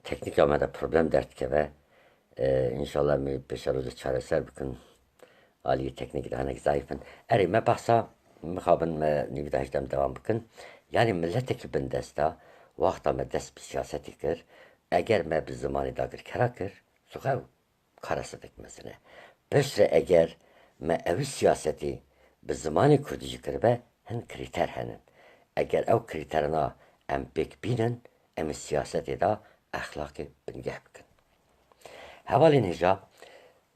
teknik amada problem dert ke ve inşallah mi beşer çareser bükün Ali teknik hanek zayıfın. Eri me bahsa mixabın me nivda hejdem devam bükün. Yani milleteki bin desta vakta me dest bir siyaseti kir. Eğer me bir zamanı da kira kir. Sukav karası dikmesine. Beşre eğer me evi siyaseti bir zamanı kurdici kir be hen kriter henin. Eğer ev kriterina em pek binin em siyaseti da ahlaki bingeh bükün. Hevalin hicab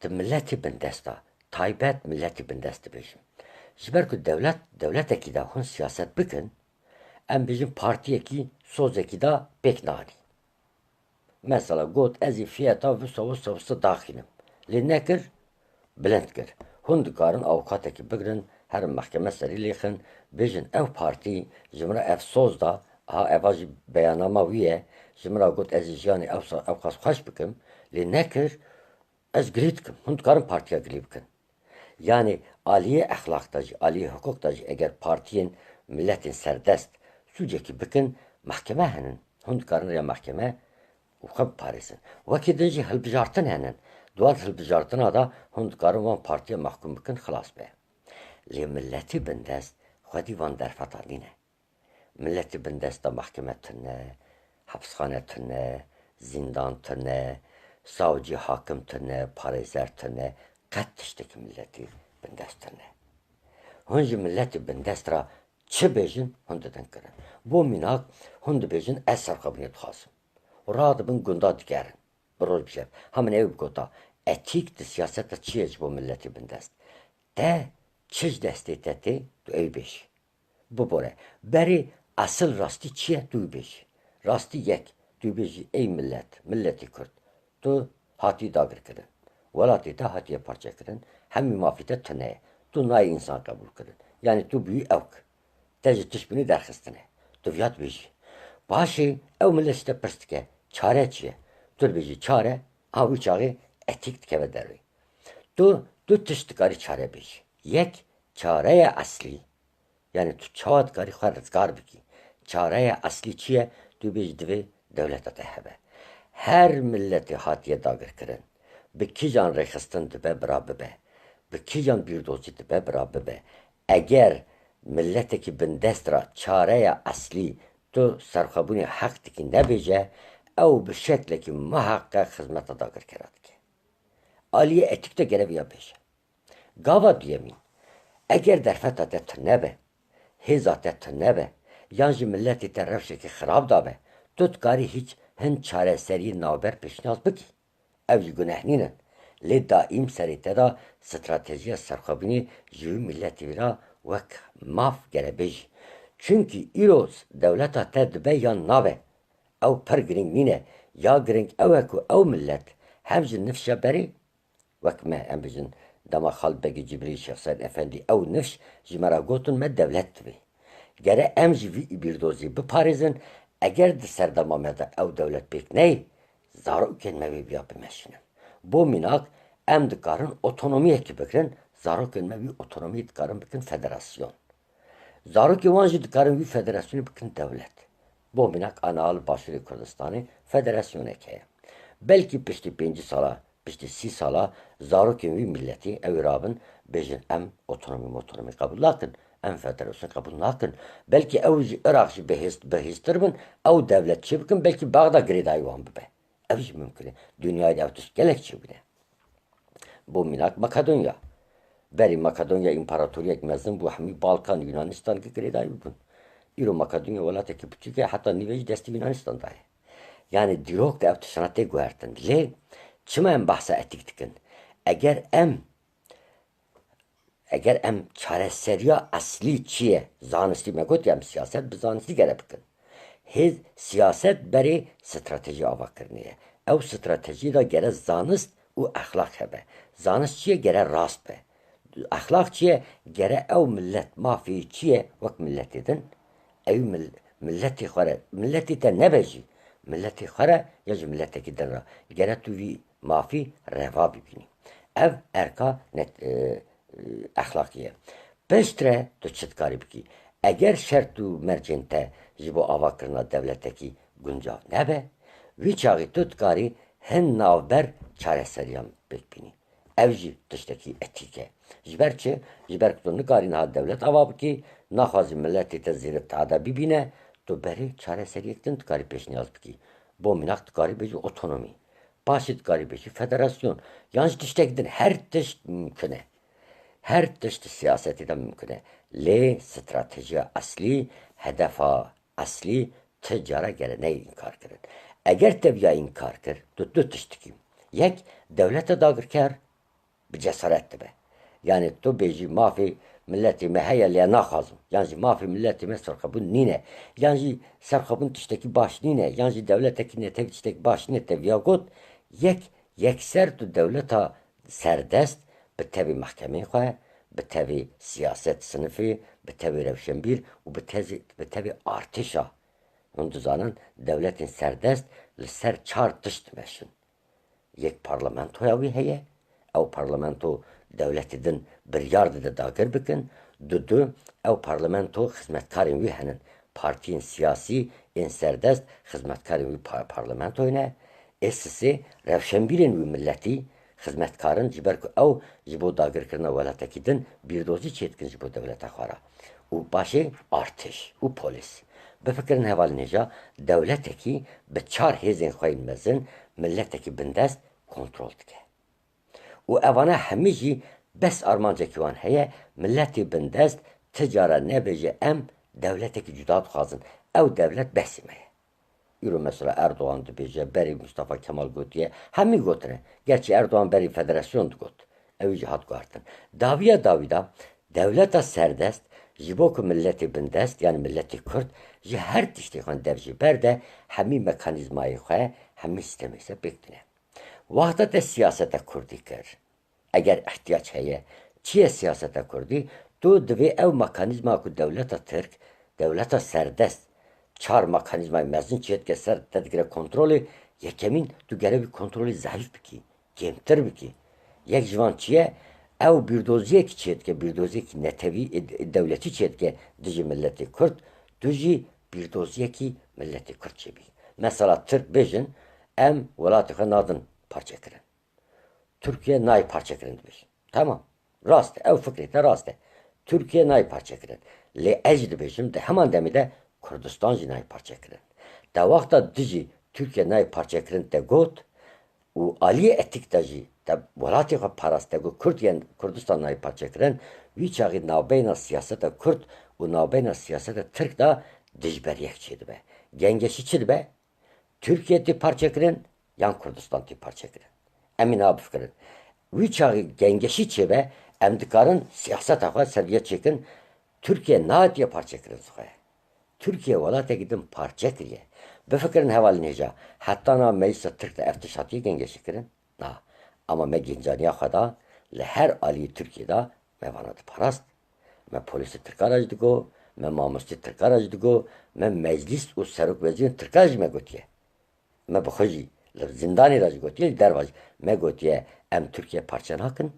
de milleti bin desta taybet milleti bin desti bejim. Jiber ku devleteki da hun siyaset bikin em bizim partiyeki sozeki da pek nari. Mesela got ezi fiyata vısa dahilim. Li nekir bilend kir. Hun dikarın avukateki bigirin her mahkeme seri lêxin bejin ev parti jimra ev soz da ha eva jî beyanama wiye jimra got ez jiyanê ev qas xweş bikim lê nekir ez girî dikim. Hun dikarin partiya girî bikin. Yani aliye ahlakta jî, aliye hukukta jî eğer partiyên milletin serdest sucekî bikin mahkeme henin. Hun dikarin ya mahkeme û xwe biparêzin. Wekî din jî hilbijartin henin. Dual hilbijartina da hun dikarin wan partiya mahkum bikin xilas be. Lê milletî bin dest xwedî van derfeta nîne. Milletî bin dest da mahkeme tune, hapsxane tune, zindan tune, savcı hakim tune, parêzer tune, qet tiştekî milletî bin dest tune. Hûn ji milletî bin dest ra çi bêjin hûn didin kirin. Bo mînak hûn dibêjin ez serxwebûnê dixwazim. Radibin gunda digerin. Bir roj bişev. Hemin ew bigota etik di siyaseta çi ye ji bo milletî bin dest. Te çi ji destê te tê tu ew bêjî. Bibore. Berî asıl rastî çi ye tu bêjî. Rastî yek. Tu bêjî ey millet, milletî Kurd. Tu hatî dagirkirin. Welatê te hatiye parçekirin. Hemî mafî te tune ye. Tu nayê însan qebûl kirin. Yani tu bûyî ew ki. Te ji tişbûnî derxistine. Tu viyat bêjî. Paşê ew millet ji te pirs dike. Çare çi ye? Tu dibêjî çare ha wî çaxê etik dikeve derê. Tu tiş dikarî çare bêjî. Yek çareya eslî. Yani tu çawa dikarî xwe rizgar bikî. Çareya eslî çi ye? Tu bêjî divê dewleta te hebe. Her milletê hatiye dagirkirin. Bi kîjan rêxistin dibe bira bibe. Bi kîjan bîrdozî dibe bira bibe. Eğer milletekî bin dest ra çareya eslî tu serxwebûnê heq dikî nebêje ew bi şeklekî muheqqeq xizmeta dagirkira dike. Aliye etik de gereviya bêje. Gava duyemîn eğer derfeta te tune be, hêza te tune be, yan jî milletê te rewşekî xirab dabe, tu dikarî hiç hin çareseriyê navber pêşniyaz bikî. Ew jî guneh nînin. Lê daîm serê te da stratejiya serxwebûnê ji wî milletê wî ra wek maf gerebêjî. Çünkü îro dewleta te dibe yan nabe. Ew pir giring nîne. Ya giring ew e ku ew millet hem ji nifşa berê wek me em bijin dema Xalbegî Cibrîl Şeyx Seîd Efendî ew nifş ji me ra gotin me dewlet dibe. Gere em ji vî îbîrdozî biparêzin eger di serdema me de ew dewlet pêk neyê zarokên me wê biya bimeşînin. Bo mînak em dikarin otonomiyekî bikirin, zarokên me wî otonomiyê dikarin bikin federasyon. Zarokê wan jî dikarin wî federasyonê bikin dewlet. Bo mînak Anal Başûrê Kurdistanê federasyoneke ye. Belkî piştî pêncî sala, piştî sî sala zarokên wî milletî ew ê rabin bêjin em otonomî qebûl nakin, em federasyon qebûl nakin. Belkî ew ji Iraq jî bihêztir bin, ew dewlet çê bikin, belkî Baxda girêdayî wan bibe. Ev jî mümkün e. Dünyayê de ew tişt gelek çêbûne. Bo mînak Makedonya. Berî Makedonya împaratoriyek mezin bû hemî Balkan, Yunanistanê girêdayî bibin. Îro Makedonya welatekî biçûk e, heta nîve jî destî Yunanistanê ye. Yani dîrok de ew tiştine tê guhertin. Lê çima em behsa etik dikin? Eger em çareseriya eslî çi ye? Zanistî me gotiye em siyaset bi zanistî gere bikin. Hêz siyaset berê stratejî avakirinê ye. Ew stratejî da gere zanist û exlaq hebe. Zanist çi ye? Gere rast be. Exlaq çi ye? Gere ew millet mafî çi ye wek milletê din. Ew milletê xwe re, milletê te nebejî. Milletê xwe re ya ji milletekî din ra. Gere tu vî mafî reva bibînî. Ev erka exlaqî ye. Piştre tu çi dikarî bikî? Eger şert û mercên te ji bo avakirina dewletekî guncav nebe, Wî çaxî tu dikarî hin navber çareseriyan bikbînî. Ev jî tiştekî etik e. Ji ber çi? Ji ber ku tu nikarî niha dewlet ava bikî, naxwazî milletê te zêr îtihada bibîne, tu berê çareseriyek din dikarî pêşniyaz bikî. Bo mînak dikarî bêjî otonomî. Paşê dikarî bêjî federasyon. Yan ji tiştek din her tişt mümkün e. Her tişt siyasetî de mümkün e. Lê stratejiya eslî, hedefa eslî ti cara geleneyê înkar kirin. Eger te vîya înkar kir, tu du tişt dikî. Yek, devlete dagirker bi cesaret dibe. Yani tu bêjî mafê milletê me heye lê naxwazim. Yan jî mafê milletê me serxwebûn nîne. Yan jî serxwebûn tiştekî baş nîne. Yan jî devletekî netewî tiştekî baş nîne te vîya got, yekser tu devleta serdest bi tevî mehkemeyê xwe, bi tevî siyaset sinifê, bi tevî rewşenbîr û bi tevî artêşa. Hûn dizanin devletên serdest li ser çar tişt dimeşin. Yek parlamentoya wî heye, ew parlamento devletê din biryar dide dagir bikin, du ew parlamento xizmetkarên wî henin. Partiyên siyasî ên serdest xizmetkarên wî parlamentoyê ne. Sê rewşenbîrên wî milletî xizmetkarin ji ber ku ew ji bo dagirkirina welatekî din bîrdozî çêdikin ji bo devleta xwe re. û başê artêş û polîs. Bifikirin hevalên hêja devletekî bi çar hêzên xwe yên mezin milletekî bindest kontrol dike. û evane hemî jî bes armancekî wan heye milletê bindest ti cara nebêje em devletekî cuda dixwazin. Ew devlet besî me ye. Îro mesela Erdoğan dibêje, berî Mustafa Kemal gotiye, hemî gotine. Gerçi Erdoğan berî federasyon digot. Ew jî hat guartin. Dawiya dawî da devleta serdest ji bo ku milletê bindest yani milletê Kurd ji her tiştê xwe dev jî ber de hemî mekanîzmayê xwe, hemî sistemê xwe bêdine. Waxta te siyaseta Kurdî kir. Eger ihtiyaç heye, çi ye siyaseta Kurdî? Tu divê ew mekanîzma ku devleta Tirk, devleta serdest çar mekanîzmayê mezin çêdike ser te digire kontrolê, yekemîn tu gerevî kontrolê zayıf bikî, kêmtir bikî. Yek ji wan çi ye? Ew bîrdoziyekî çêdike, bîrdoziyekî netewî devletî çêdike dijî milletê Kurd, tu jî bîrdoziyekî milletê Kurd çêbî. Mesela Tirk bêjin, em welatê xwe nadin parçekirin. Türkiye nayê parçekirin dibêjin. Tamam. Rast e. Ew fikrê te rast e. Türkiye nayê parçekirin. Lê ez jî dibêjim di heman demê de Kurdistan jî nayê parçekirin. De waxta dijî Türkiye nayê parçekirin te got û aliyê etik de jî te welatê xwe parast te got Kurdistan nayê parçekirin, wî çaxî navbeyna siyaseta Kurd û navbeyna siyaseta Tirk da dijberiyek çê dibe. Gengeşî çi dibe? Türkiye tê parçekirin yan Kurdistan tê parçekirin. Em ê nabifikirin. Wî çaxî gengeşî çêbe em dikarin siyaseta xwe seviye çêkin, Türkiye nahatiye parçekirin xwe. Türkiye welatekî din parçe kiriye. Bifikirin hevalên hêja. Heta na meclisa Tirk de ev tişt hatiye gengeşî kirin? Na. Ama me gencaniya xwe da li her aliyê Tirkiyeyê me vana diparast. Me polîsê Tirka re jî digo, me mamostê Tirka re jî digo, me meclis û serokwezîrên Tirka jî me gotiye. Me bi xwe jî li zindanê re jî gotiye, li derve jî me gotiye em Tirkiye parçe nakin.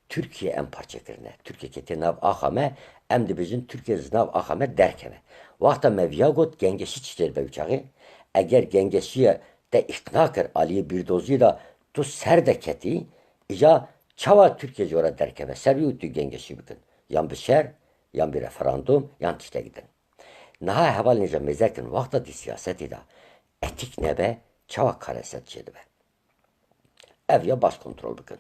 Türkiye em parçekirine. Türkiye ketê nav axa me, em dibêjin Türkiye ji nav axa me derkeve. Waxta me viya got gengeşî çi çêdibe wî çaxê? Eger gengeşiye te îqna kir aliyê bîrdoziyê da tu ser de ketî, îja çawa Türkiye ji we re derkeve. Ser wî tu gengeşî bikin. Yan bi şer, yan bi referandum, yan tiştekî din. Niha hevalên hêja mêzekin waxta di siyasetê da etik nebe, çawa kareset çêdibe. Ev ya baş kontrol bikin.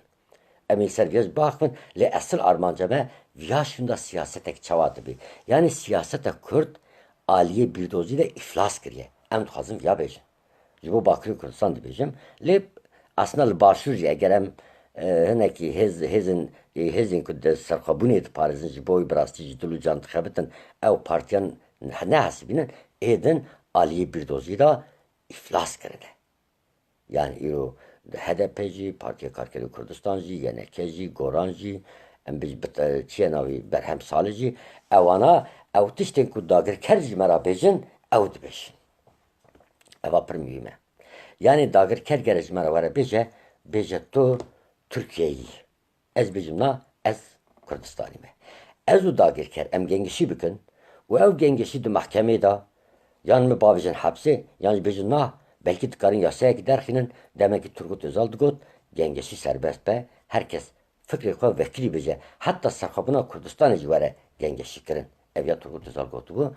Em ê serviyez baxin lê esil armanca me viya şunda siyasetek çawa dibe. Yani siyaseta Kurd aliyê bîrdozî de iflas kiriye. Em dixwazin viya bêjin. Ji bo Bakirî Kurdistan dibêjim. Lê aslında li başûr jî eger em hinekî hêzên ku di serxwebûnê diparêzin ji bo wî bi rastî jî dil û can dixebitin, ew partiyan nehesibînin, êdin aliyê bîrdozî da iflas kirine. Yani îro HDP jî, Partiya Karkerê Kurdistan jî, YNK jî, Goran jî, em çiye navî Berhem Salî jî, ewana ew tiştên ku dagirker jî me ra bêjin, ew dibêjin. Eva pir mühim e. Yani dagirker gere ji me ra were bêje tu Tirkiyeyî. Ez bêjim na, ez Kurdistanî me. Ez û dagirker em gengeşî bikin û ew gengeşî di mehkemê da yan me bavêjin hepsê, yan jî bêjin na, Belki dikarin yasaya giderkinin demek ki Turgut Özal digot gengeşi serbest be. Herkes fikri koy vekili bece. Hatta sakabına Kürdistan'ı civare gengeşi kirin. Evya Turgut Özal gotu bu.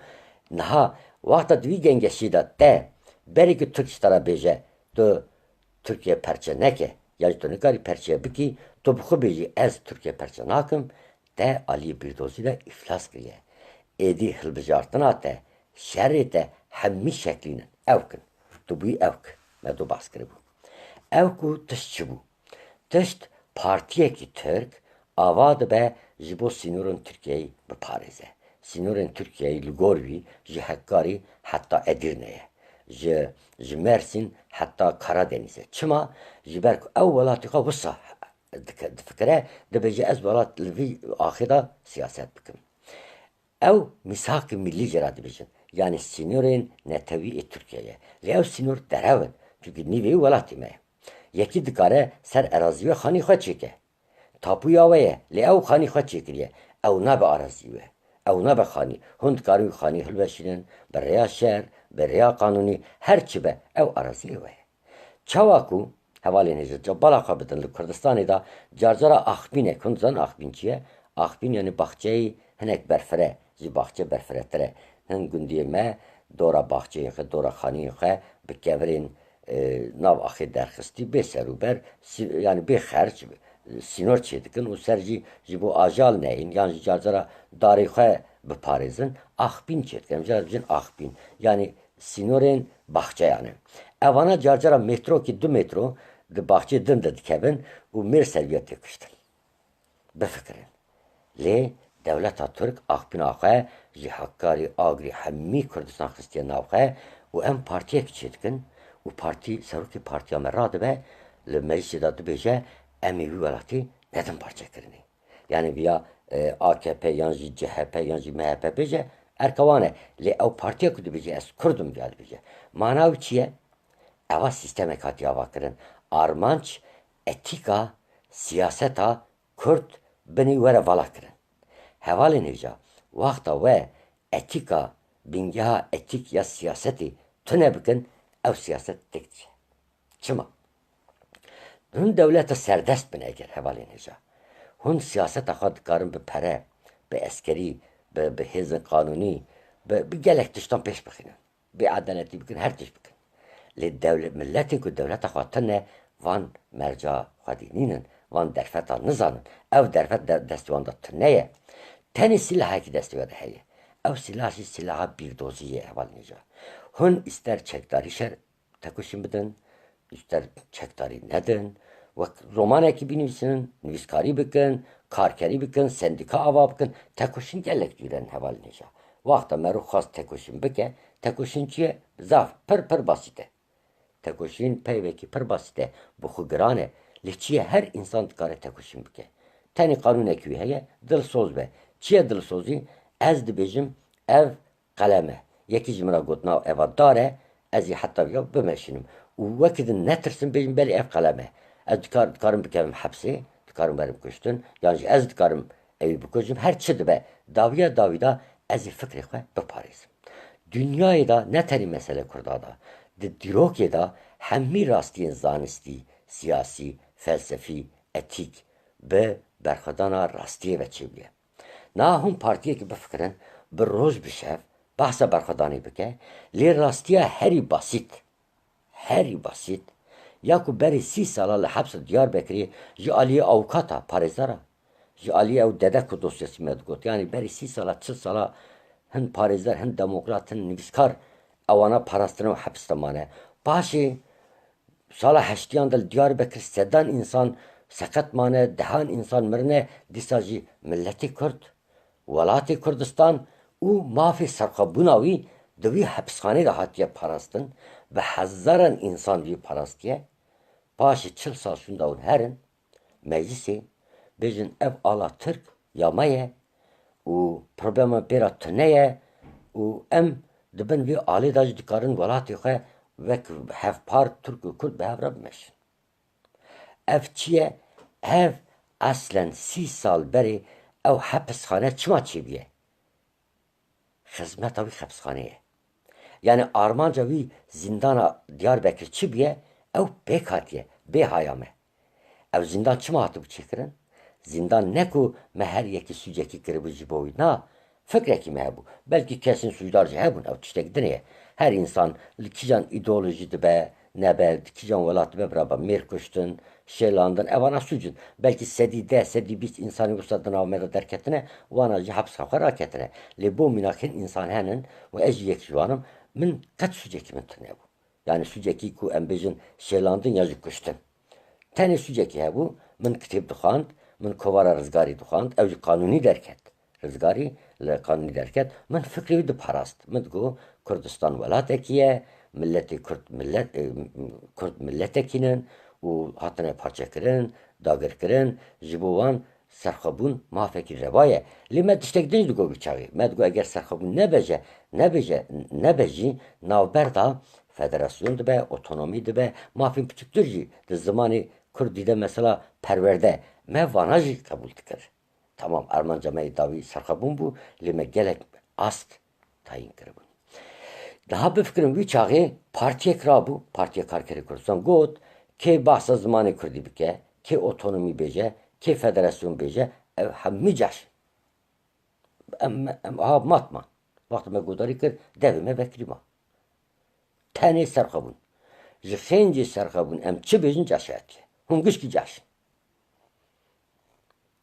Naha vakta dvi gengeşi da de. Beri ki Türkistan'a bece. Do Türkiye perçe neke. Yani to nekari perçe biki. To bu beci ez Türkiye perçe nakım. De Ali Birdozi de iflas kiriye. Edi hılbıcartına de. Şerri de hemmi şeklinin. Evkin. Tu bu evk. Me do baskırı bu. Evku tışçı bu. Tışt partiyeki Türk avad be jibo sinurun Türkiye'yi biparize. Sinurun Türkiye'yi Ligorvi, ji Hakkari hatta Edirne'ye. Ji Mersin hatta Karadeniz'e. Çıma ji berk ev velatika vıssa fikre de bece ez velat livi ahida siyaset bikim. Ev misak-ı milli ceradi bicin. Yani sinurun netevi Türkiye'ye. Ev sinur derevin. Çünkü niveyi velat imeye. Yeki dikare ser arazi ve khani xwe çeke. Tapuya ve ye li ew khani xwe çekiriye. Ew nabe arazi ve. Ew nabe khani. Hund karî khani hilveşinin bi rêya şer, bi rêya kanûnî her çi be ew arazi ve. Çawa ku hevalên hêja bala xwe bidin li Kurdistanê da carcara axbînek hûn zan axbîn çi ye? Axbîn yani baxçeyê hinek berfire ji baxçe berfiretir e. Hin gundiyê me dora baxçeyê xwe dora xaniyê xwe bi kevirên nav axê derxistî bê serûber yani bê xerç sînor çêdikin û ser ji bo ajal neyîn yan ji carcara darê xwe biparêzin axbîn çêdikin. Em jî bijin axbîn yani sînorên baxçe yani. Evana carcara metrokî 2 metro di baxçê din de dikevin û mêr seviye tê kuştin. Bifikirin. Lê dewleta Türk axbîna xwe ji Hakkari, Agrî hemî Kurdistan xistiye nav xwe û em partiyekî çêdikin û partî serokê partiya me radibe li meclisê da dibêje em ê wî welatî nedin parçekirinê. Yani viya AKP yan jî CHP yan jî MHP bêje erkevan e. Lê ew partiya ku dibêje ez Kurdim ya dibêje. Mana wî çi ye? Eva sistemek hatiye ava kirin. Armanç etika siyaseta Kurd binî were vala kirin. Hevalên hêja waxta we etika bingeha etik ya siyasetî tune bikin ew siyaset tek diçe. Çima? Hûn dewleta serdest bin eger hevalên hêja. Hûn siyaseta xwe dikarin bi pere, bi eskerî, bi hêzin kanûnî, bi gelek tiştan pêş bixînin. Bi edaletî bikin, her tişt bikin. Lê milletên ku dewleta xwe tune van merca xwe dînînin, van derfeta nizanin. Ev derfet destê wan da tune ye. Tenê silahekî destê we de heye. Ew silah jî silaha bîrdozî ye hevalên hêja. Hûn ister çekdarî şer tekuşîn bidin, ister çekdarî nedin, wek romanekî binivîsinin, nivîskarî bikin, karkerî bikin, sendika ava bikin, tekuşîn gelek cîrenin hevalên hêja. Waxta me rû xwast tekuşîn bike, tekuşîn çi ye? Zaf, pir basît e. Tekuşîn peyvekî pir basît e, bi xwe giran e. Lê çi ye her însan dikare tekuşîn bike. Tenê qanûnekî wî heye, dilsoz be. Çi ye dilsozî? Ez dibêjim ev qelem e. Yekî ji min re got nav eva dar e, ez ê heta ya bimeşînim. Û wekî din netirsin bêjim belê ev qelem e. Ez dikarim bikevim hepsê, dikarim werim kuştin, yan jî ez dikarim evî bikujim, her çi dibe. Dawiya dawî da ez ê fikrê xwe biparêzim. Dünyayê da ne tenê mesele Kurda da, di dîrokê da hemî rastiyên zanistî, siyasî, felsefî, etik bi berxwedana rastiyê ve çêbûye. Na hûn partiyekî bifikirin, bi roj bi şev behsa berxwedanî bike, lê rastiya herî basît, ya ku berî 30 sala li hepsa Diyarbekirê ji aliyê awkata parêzara, ji aliyê ew dede ku dosyasî me digot, yani berî 30 sala, 40 sala hin parêzer, hin demokrat, hin nivîskar ewana parastina û hepsta mane. Paşê sala heştiyan da li Diyarbekir sedan însan seqet mane, dehan însan mirine, dîsa jî milletê Kurd, welatê Kurdistan û mafê serxwebûna wî di wî hepsxanê de hatiye parastin, bi hezaran însan wî parastiye. Paşê 40 sal şûnda hûn herin, meclisê bêjin ev ala Türk ya me ye û problema pêra tune ye û em dibin vê alê da jî dikarin welatê xwe wek hevpar Türk û Kurd bi hev re bimeşin. Ev çi ye? Ev eslen 30 sal berê ew hepsxane çima çêbûye? Xizmeta wî hepsxanê ye. Yani Armanca vi zindana Diyarbakır çibiye ev bekatiye behayame. Ev zindan çima hatı bu çekirin? Zindan ne ku meher yeki süceki kırıbıcı boyu na fikreki me bu. Belki kesin suydarcı he bun ev tiştek dineye. Her insan kican ideoloji be ne be kican velat be braba merkuştun şeylandın evana sucun. Belki sedi biz insanı ustadın avmeda derketine vanacı hapis hakar haketine. Le bu minakin insan henin ve eciyek juanım min kaç süceki min tane bu. Yani süceki ku embejin şeylandın yazık kuştun. Tenê sûcekî hebû, min kitêb dixwand, min kovara rizgarî dixwand, ew jî qanûnî derket. Rizgarî li qanûnî derket, min fikrê wî diparast. Min digot Kurdistan welatekî ye, milletê Kurd milletekînin û hatine parçekirin, dagirkirin, ji bo wan serxwebûn mafekî reva ye. Lê me tiştek din digot bi çaxê. Me digot eger serxwebûn nebejî navberda federasyon dibe, otonomi dibe, mafin piçiktir jî di zimanê Kurdî de mesela perverde me vana jî kabul dikir. Tamam Ermanca me davî serxwebûn bû lê me gelek ast tayin kiribûn. Daha bifikirim wî çaxê partiyek rabû, Partiya Karkerê Kurdistan got kê behsa zimanê Kurdî bike, kê otonomî bêje, kê federasyon bêje, ev hemû caş. Em aha matma. Vaxtê me gudarî kir, devê me vekirî ma. Tenê serxwebûn. Ji xêncê serxwebûn em çi bêjin caşeyetiye. Hûn gişkî caşin.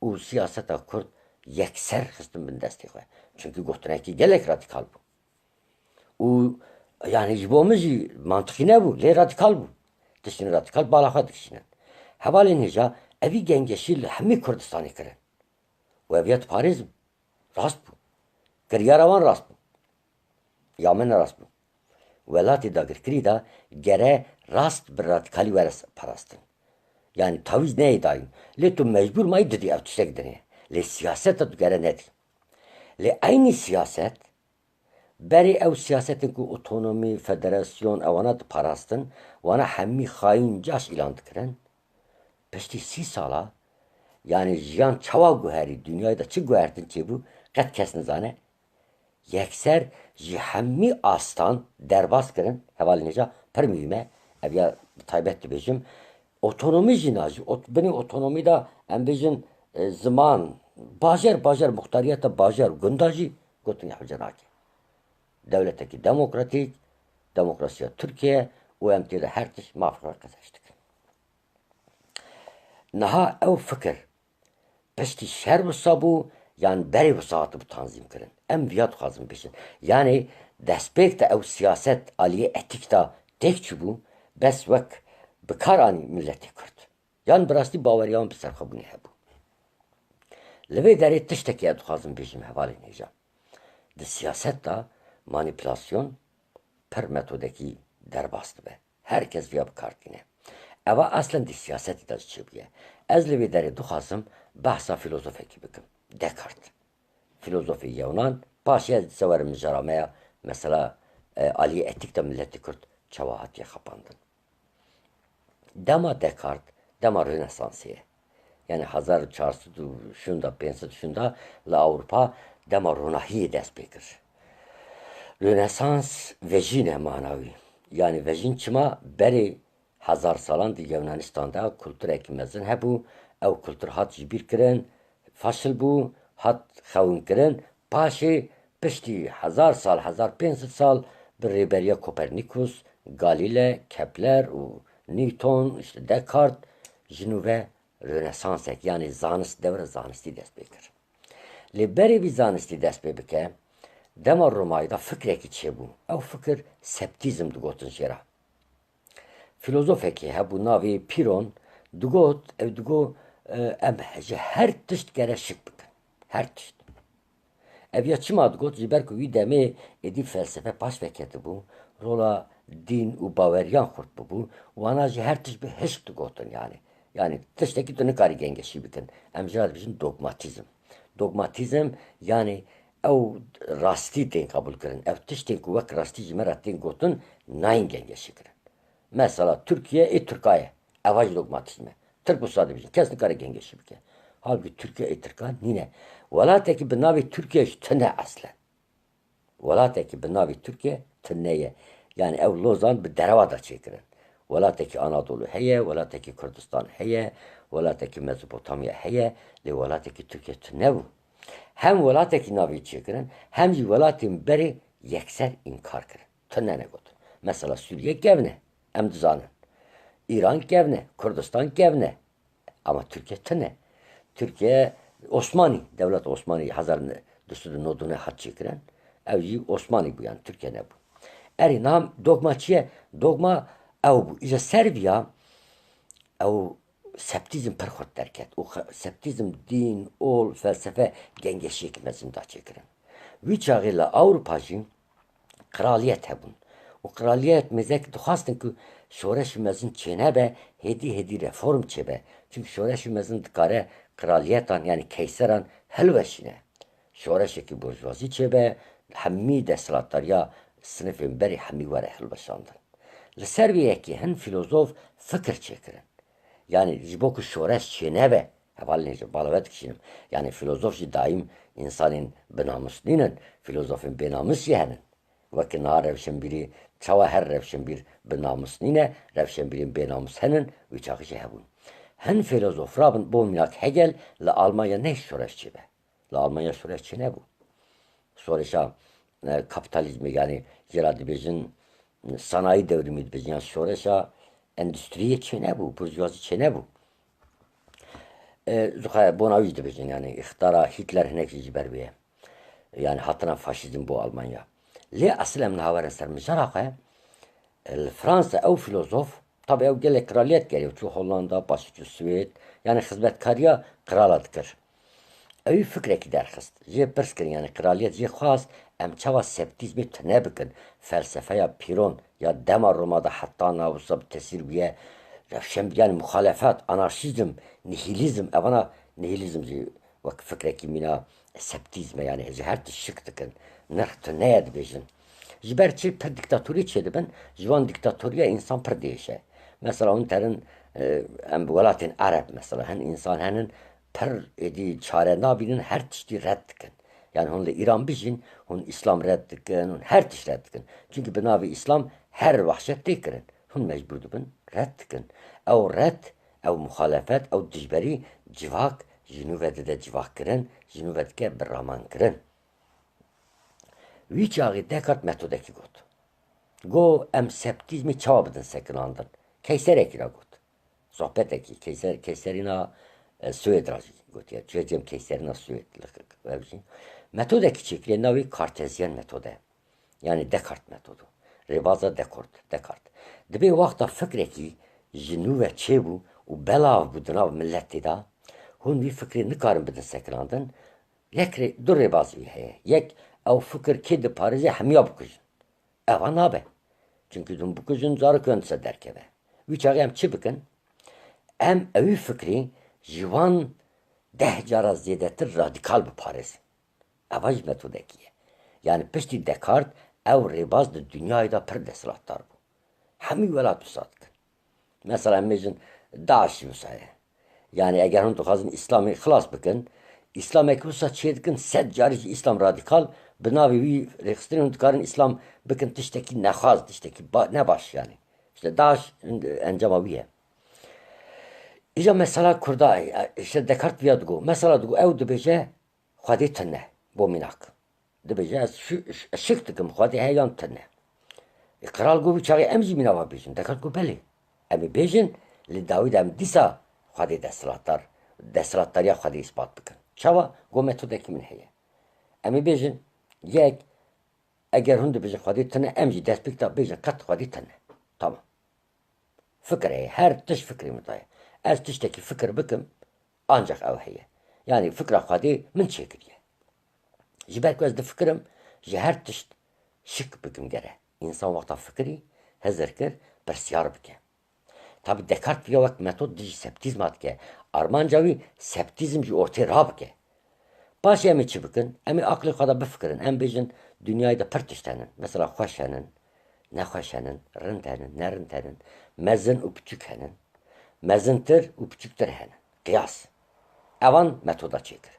û siyaseta Kurd yekser xistin bin destê xwe. Çünkü gotinekî gelek radikal bû. û yani ji bo min jî mantiqî nebû, lê radikal bû. Tiştîn radikal bala xwe dikişînin. Hevalên hêja evî gengeşî li hemî Kurdistanê kirin. û ev yet parêzim. Rast bû. Kiryara wan rast bû. Ya min rast bû. Welatê dagirkirî da gere rast bi radikalî were parastin. Yani taviz neye dayın? Le tu mecbur mayı dedi ev tiştek dene. Le siyaset tu gere nedir? Le aynı siyaset beri ev siyasetin ku otonomi, federasyon evana parastın vana hemmi hain caş ilan dikirin. Peşti 30 sala yani jiyan çava guheri dünyayı da çi guhertin çi bu qet kes nizane yekser ji hemmi astan derbas kirin heval neca per mühime ev ya taybet dibêjim otonomi jî najî binê otonomî da em bêjin ziman bajer muxtariyeta bajer gunda jî gotin hewce nake. Devletekî demokratîk, demokrasiya Türkiye û em tê de her tiş mafî qezeş dikin. Niha ew fikir piştî şer wisa bû yan berê wisa hatibû tanzîm kirin. Em vêya dixwazin bêjin. Yani destpêk de ew siyaset aliyê etîk da têk çûbû bes wek bi kar anî milletê Kurd. Yan bi rastî baweriya wan bi serxwebûnê hebû. Li vê derê tiştekî ez dixwazim bêjim hevalên hêja. Di siyaset da manipülasyon per metodekî derbas dibe. Herkes vêya bikardîne. Eva aslen di siyasetî de çêbûye. Ez li vê derê dixwazim behsa filozofekî bikim. Descartes. Filozofî Yunan paşê ez sewerim mijara me ya mesela aliyê etîk de milletê Kurd çawa hatiye xapandin. Dema Descartes, dema Rönesansê ye. Yani 1400 şunda 500 şunda li Avrupa dema ronahiyê dest pê kir. Rönesans vejîne manawî. Yani vejîn çima berê 1000 salan di Yunanistan'da kulturekî mezin hebû. Ew kultur hat jî bîr kirin, faşil bû, hat xewin kirin. Paşê piştî 1000 sal, 1500 sal bi rêberiya Kopernikus, Galile, Kepler û Newton, işte Descartes ji nû ve Rönesansek yani zanist devre zanistî dest pê kir. Lê berê vî zanistî dest pê bike, dema Romayê da fikrekî çêbû. Ew fikir septîzm digotin jê ra. Filozofekî hebû navê Pîron digot ew digot em ji her tişt gere şik bikin. Her tişt. Ev ya çima digot ji ber ku wî demê êdî felsefe paş veketibû, rola din û baweriyan xurt bibû, wana jî her tişt bi hişk digotin yani. Yani tiştekî tu nikarî gengeşî bikin. Em jî dibêjin dogmatîzm. Dogmatîzm yani ew rastî tên kabul kirin. Ev tiştên ku wek rastî ji me re tên gotin nayên gengeşî kirin. Mesela Türkiye Türkiye. Eva jî dogmatîzm e. Türk wisa dibêjin. Kes nikare gengeşî bike. Halbuki Türkiye Türkiye nîne. Welatekî bi navê Türkiye ji tune eslen. Velateki binavi Türkiye tünneye. Yani ev Lozan bir derevada çekirin. Velateki Anadolu heye, velateki Kürdistan heye, velateki Mezopotamya heye, li velateki Türkiye tünne bu. Hem velateki navi çekirin, hem de velatin beri yekser inkar kirin. Tünne ne götür. Mesela Suriye gevne, em dizanın. İran gevne, Kürdistan gevne. Ama Türkiye tüne. Türkiye Osmani, devlet Osmani hazarını düsturu nodunu hat çekiren. Evci Osmani bu yani Türkiye ne bu. Eri nam dogmaçiye dogma ev bu. İşte Serbiya ev septizm perxot derket. O septizm din, ol, felsefe gengeşi hekimezim da çekiren. Viçağıyla Avrupacı kraliyet hebun. O kraliyet mezek duhastın ki şoreş mezin çene be hedi reform çebe. Çünkü şoreş mezin dikare kraliyetan yani keyseran helveşine. Şoreş ki burjuvazi çebe hemmi deslatlar ya sınıfın beri hemmi var helveşandır. Li Serbiyeki hen filozof fikir çekirin. Yani jiboku şoreş çene be. Hevalli balavet kişinin. Yani filozof daim insanın benamuslinin, filozofun benamus yehenin. Vaki na revşen biri, çava her revşen bir benamus nine, revşen birin benamus henin, ve çakışı hebun. Hen filozof rabın bu minak Hegel, la Almanya ne şoreşçi be? La Almanya şoreşçi ne bu? Soreşa kapitalizmi yani Ziraat Bey'in sanayi devrimi Bey'in yani soreşa endüstriye çene bu, burjuvazi çene bu. Zuhaya bonavi Bey'in yani iktidara Hitler hineki ciberbiye. Yani hatına faşizm bu Almanya. Li aslen min havaren ser mijaraka Fransa ev filozof tabi ev gele kraliyet geliyor. Çünkü Hollanda, başçı Süveyt yani hizmetkariya krala dikir. Ev fikre ki derxist. Je perskirin yani kraliyet je khas em çava septizmi tene bikin. Felsefe ya piron ya demar Roma'da hatta navusa tesir biye revşem yani muhalefet, anarşizm, nihilizm evana nihilizm je vak fikre ki mina septizme yani her şık dikin. Nırhtı ne edibejin. Jiberçi per diktatörü çedi ben jivan diktatörüye insan per değişe. Mesela onun terin em velatin Arap mesela hen insan henin per edi çare nabinin her tişti reddikin. Yani onunla İran bijin, hun İslam reddikin, hun her tiş reddikin. Çünkü benavi İslam her vahşet dekirin. Hun mecburdu ben reddikin. Ev red, ev muhalefet, ev dijberi civak, jinuvede de civak kirin, jinuvedke bir raman kirin. Wî çaxî Descartes metodekî got. Go em septizmî çawa bidin sekinandin. Keyserekî ra got. Sohbetekî Keyserîna Swêd ra jî gotiye. Cem Keyserîna Swêd ev jî. Metodekî çêkiriye navê Kartezyen metode. Yani Descartes metodu. Rêbaza Descartes. Dibe waxta fikrekî ji nû ve çêbû û belav bû di nav milletê da hûn vî fikrê nikarin bidin sekinandin. Du rêbazî heye. Yek ew fikir kê diparêze hemiya bikujin. Eva nabe. Çünkü dûm bikujin zarok se derkeve. Wî çaxê em çi bikin? Em evî fikrî ji wan 10 cara zêdetir radikal biparêzin. Eva jî metodekî ye. Yani piştî Descartes ev rêbaz di dünyayê da pir desthilatdar bû. Hemî welat wisa dikin. Mesela em bêjin Daişî wisa ye. Yani eger hûn dixwazin İslamê xilas bikin, İslamekî wisa çê dikin sed carî jî İslam radikal bi navê wî rêxistinê hûn dikarin İslam bikin tiştekî nexwaz, tiştekî nebaş yani. İşte Daeş encama wî ye. İja mesela Kurda, işte Descartes viya digo. Mesela digo ew dibêje Xwedê tune bo mînak. Dibêje ez şik dikim Xwedê heyan tune. Kral got wî çaxê em jî mîna wa bêjin. Descartes got belê. Em ê bêjin li dawî de em dîsa Xwedê desthilatdariya Xwedê ispat bikin. Çawa got metodekî min heye. Em ê bêjin yek eger hûn dibêjin Xwedê tune em jî dest pêk da bêjin qet Xwedê tune. Tamam. Fikir heye. Her tiş fikrê min daye. Ez tiştekî fikir bikim ancak ew heye. Yani fikra Xwedê min çêkiriye. Ji ber ku ez difikirim ji her tişt şik bikim gere. İnsan vakta fikirî hezir kir pirsyar bike. Tabi Descartes viya wek metod dijî septizma dike. Armanca wî septizm jî ortaya ra bike. Başê em ê çi bikin? Em ê aklê xwe de bifikirin. Em bêjin dünyayê de pir tişt henin. Mesela xweş henin, nexweş henin, rind henin, nerind henin, mezin û piçûk henin. Mezintir û piçûktir henin. Qiyas. Evan metoda çêkir.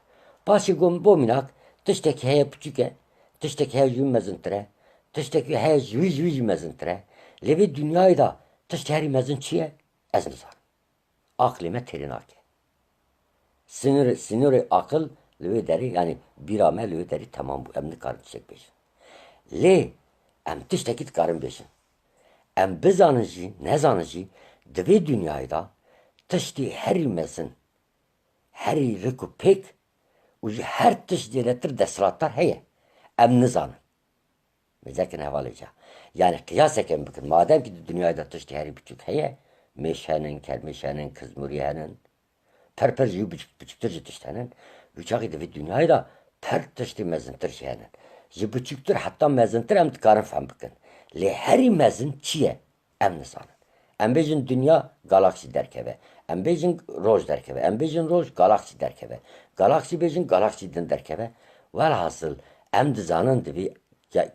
Başê got bo mînak tiştekî heye piçûk e, tiştek hej mezintre, tiştek hej yüz mezintre. Levi dünyayı da tiştek heri mezin çiye? Ez nizar. Aklime terinake. Siniri akıl levi deri yani bir amel levi deri tamam bu emni karın tiştek beşin. Le em tiştekit karın beşin. Em bizanıcı, ne zanıcı, dve dünyayı da tiştek heri mezin, heri riku pek, ucu her tiş diyelettir desratlar heye. Em nizanın. Mezekin hevalıca. Yani kıyas eken bakın. Madem ki dünyada tıştı her buçuk heye. Meşenin, kermeşenin, kızmuriyenin. Per yu buçuktur tıştanın. Uçağı ve dünyayı da per tıştı mezintir şeyinin. Yu buçuktur hatta mezintir em tıkarın fem bakın. Le heri mezin çiye? Em nisanın. Em bejin dünya galaksi derkeve. Em bejin roj derkeve. Em bejin roj galaksi derkeve. Galaksi bejin galaksiden derkeve. Velhasıl em dizanın dibi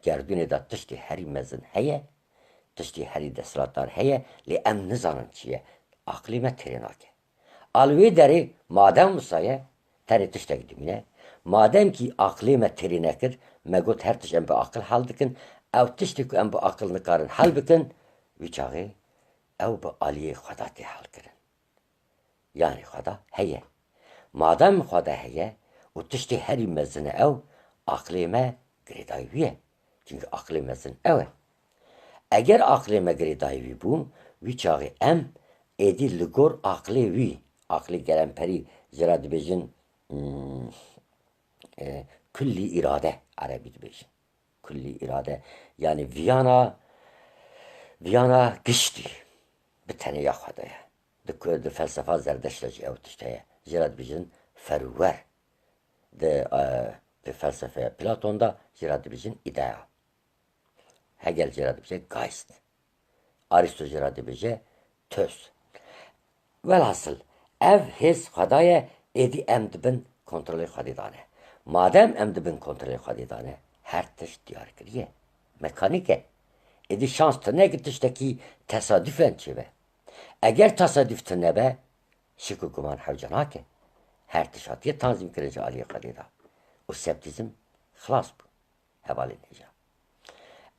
gerdune da tiştî herî mezin heye, tiştî herî deslatdar heye, lê em nizanin çi ye. Aqlê me têrê nake. Al wê derê madem wisa terê tiştek dimîne, madem ki aqlê me têrê nekir, me got her tişt em bi aqil hel dikin, ew tiştê ku em bi aqil nikarin hel bikin, wî çaxê ew bi aliyê Xweda tê hel kirin. Yani Xweda heye. Madem Xweda heye, û tiştê herî mezin e ew, aqlê me girêdayî wî ye. Çünkü aklê mezin ew e. Eger aklê me girêdayî wî bû, wî çaxê em êdî li gor aklê wî, aklê gelemperî ji ra dibêjin küllî irade Erebî dibêjin. Küllî irade yani viyana giştî bi teneya Xwedê ye. Di felsefa zerdeşt jî ew tişt heye. Ji ra dibêjin ferûwer. Di felsefeya Platon'da ji ra dibêjin îdea. Hegel ji ra dibêje Geist. Aristo ji ra dibêje töz. Velhasıl ev hêz Xweda ye êdî em dibin kontrolê Xwedê dane. Madem em dibin kontrolê Xwedê dane, her tişt diyarkirî ye. Mekanik e. Êdî şans tune ki tiştekî tesadüfen çêbe. Eger tesadüf tune be, şik û guman hewce nake. Her tişt hatiye tanzîm kirin ji aliyê Xwedê da. û septîzm xilas bû. Hevalê nêja.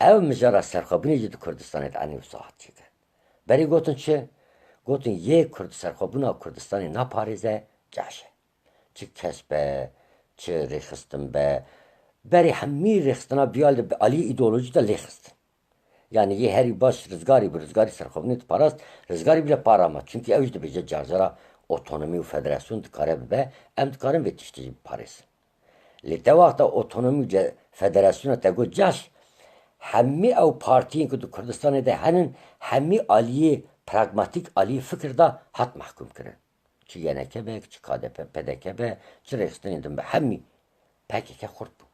Ev mijara serxwebûnê jî di Kurdistanê de enî wisa hat çêkir. Berî gotin çi? Gotin yê serxwebûna Kurdistanê naparêze ceş e. Çi kes be, çi rêxistin be. Berî hemî rêxistina biyal de bi aliyê îdeolojî de lêxistin. Yani yê herî baş rizgarî bi rizgarî serxwebûnê diparast, rizgarî bile parama. Çünkü ew jî dibêje carjara otonomî û federasyon dikare bibe, em dikarin vê tiştî jî biparêzin. Lê te waxta otonomî û federasyona te got ceş, hemî ew partiyên ku di Kurdistanê de henin, hemî aliyê pragmatîk aliyê fikir da hat mehkûm kirin. Çi YNK be, çi KDP, PDK be, çi rêxistinên din be, hemî PKK xurt bû.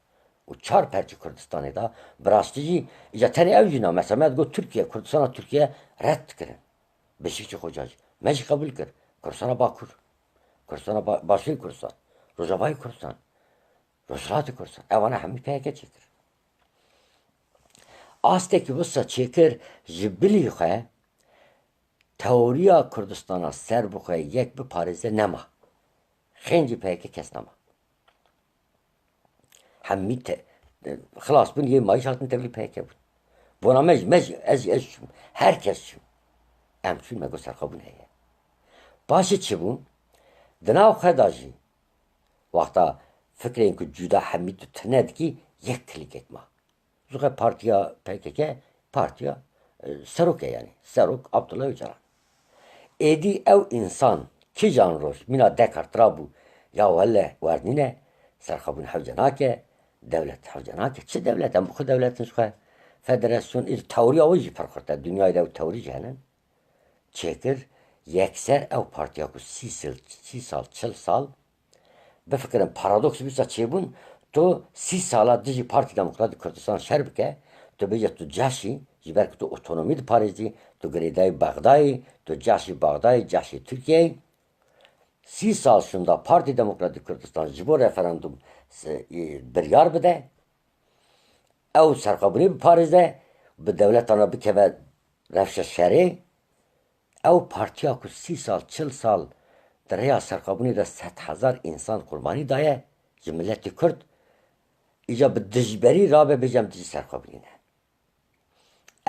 û çar perçî Kurdistanê da bi rastî jî îca tenê ew jî na mesela me got Türkiye, Kurdistana Türkiye red dikirin. Beşikçi Xoca jî. Me jî qebûl kir. Kurdistana Bakur, Kurdistana Başûrê Kurdistan, Rojavayê Kurdistan, Rojhilatê Kurdistan. Evan hemî PKK çêkir. Astekî wisa çêkir ji bilî xwe teoriya Kurdistana ser bixwe yek biparêze nema. Xêncî PKK kes nema. Hemî xilas bûn yê mayîş hatin tevlî PKK bûn. Bona me jî ez çûm. Herkes çûm. Em çûn me got serxwebûn heye. Paşê çi bû? Di nav xwe da jî waxta fikrên ku cuda hemî tu tune dikî yek kilîk etma. Zuxe partiya PKK, partiya Serok e yani. Serok Abdullah Öcalan. Êdî ew insan kîjan roj mîna Descartes rabû ya wele wernîne serxwebûn hewce nake, devlet hewce nake. Çi devlet? Em bixwe devletin ji xwe federasyon teoriya wê jî pir xurt e. Dünyayê de ew teorî jî henin. Çêkir yekser ew partiya ku 30 sal 40 sal bifikirin paradoks wisa çêbûn tu 30 sala dijî Partî Demokratîk Kurdistan şer bike, tu bêje tu ceşî ji ber ku tu otonomî diparêzî, tu girêdayî Bexdayê, tu ceşî Bexdayê, ceşî Tirkiyeyê. 30 sal şunda Partî Demokratîk Kurdistan ji bo referandum biryar bide, ew serxwebûnê biparêze, bi dewletana bikeve rewşa şerê, ew partiya ku 30 sal 40 sal di rêya serxwebûnê de 100,000 însan qurbanî daye ji milletê Kurd, ایجا به دجبری را ببیجم دیجی سرخوابینه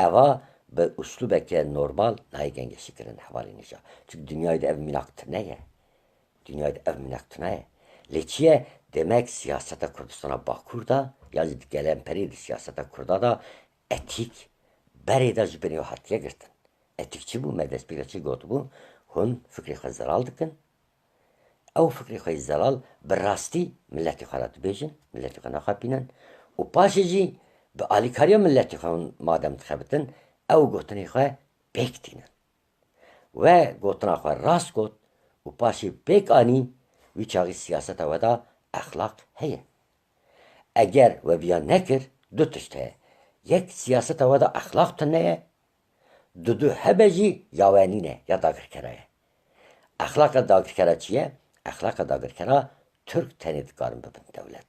اوا به اسلوبه که نورمال نهی گنگشی کرن حوالی نیجا çünkü dünyayda ev minaktırneye dünyayda ev minaktırneye leçiye demek siyasete Kürdistan'a Bakur'da yani gelen periydi siyasete Kürda da etik bereyde jibeni hatiye girtin etikçi bu medespikçi gotu bu hun fikri xezelal dikin او فکری خوی زلال براستی ملتی خالات بیشن ملتی خنا خابینن و پاشه جی به آلیکاریا ملتی خون مادم تخبتن او گوتنی خواه بیکتینن و گوتنا خواه راست گوت و پاشه بیک آنی وی چاقی سیاست ودا اخلاق هیه اگر و بیا نکر دو تشته یک سیاست ودا اخلاق تنه دو هبه جی یاوانینه یا داگر کرایه اخلاق داگر کرا چیه؟ اخلاق داگرکرا Türk tenit karın bibin devlet.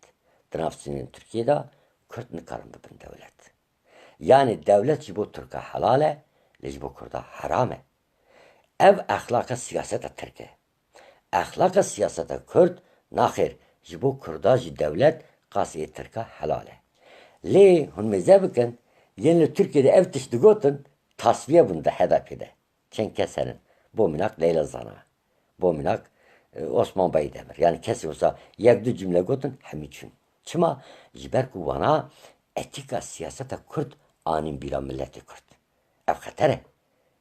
Dınafsinin Türkiye'de Kürt karın bibin devlet. Yani devlet jibo Türk'e halale, jibo Kürt'e harame. Ev ahlaka siyasete Türkiye. Ahlaka siyasete Kürt, nahir jibo Kürt'e ji devlet, kasiye Türk'e halale. Le hun mezebikin, yeni Türkiye'de ev tişti gotun, tasfiye bunda hedefide. Çenkesenin. Bu minak Leyla Zana. Bu minak Osman Baydemir. Yani kesin olsa yekdu cümle gotun hemiçün. Çıma jiber kuvana etika siyasete Kürt anin bila milleti Kürt. Ev xatere.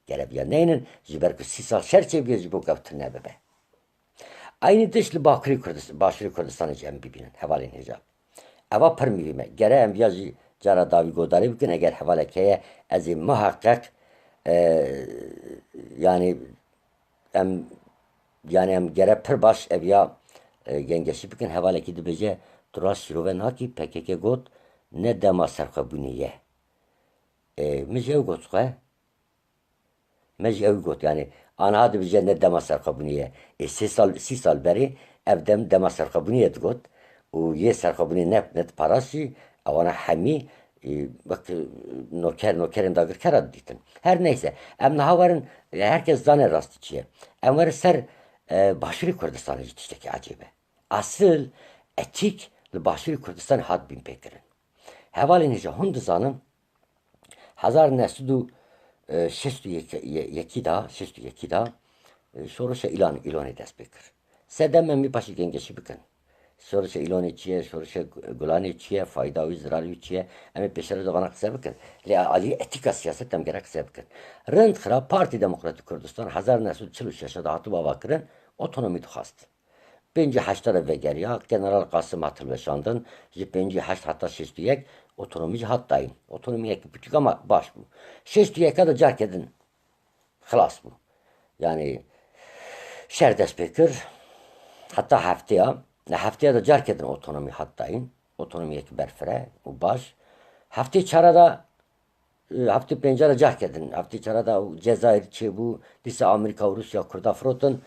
Gelebiya neyinin jiber ku 3 sal şerçe bir jibo gavtın ne bebe. Aynı dışlı Bakri Kürdistan, Başri Kürdistan'ı cem bibinin hevalin hicab. Eva permivime. Gere enviyajı cara davi godari bikin eğer hevalekeye ezi muhakkak yani em gere pir baş evya gengeşi bikin hevaleki dibece duras şiroven haki PKK got ne dema serxabuniye. Mece ev got xoye. Mece ev got yani ana dibece ne dema serxabuniye. 3 sal beri evdem dema serxabuniye got. O ye serxabuniye net parası avana hemi bak nokerin dagır kara ditin. Her neyse. Em nahavarın herkes zane rast içiye. Em var ser Başarı Kürdistan'ı yetişteki acaba. Asıl etik Başarı Kürdistan had bin pekirin. Hevalinice hundu zanım 1962 da soruşa ilanı dest bekir. Sedem mi başı gengeşi bikin. Soruşa ilanı çiye, soruşa gulani çiye, fayda ve zararı çiye. Emi peşere de bana kısa bikin. Le ali etika siyasetten gerek kısa bikin. Rınt xıra Parti Demokratik Kürdistan 1943 yaşında hatı baba kirin otonomi tuxast. 58 ve geriya General Qasım hatırlaşandın. 58 hatta 61 otonomi hattayın. Otonomi heki küçük ama baş bu. 61 da cark edin. Xılas bu. Yani şerdes bekir. Hatta haftaya da cark edin otonomi hattayın. Otonomi heki berfere. Bu baş. Haftaya çarada hafta pencere cark edin. Hafta çarada Cezayir çe bu. Dise Amerika, Rusya, Kurda frotun.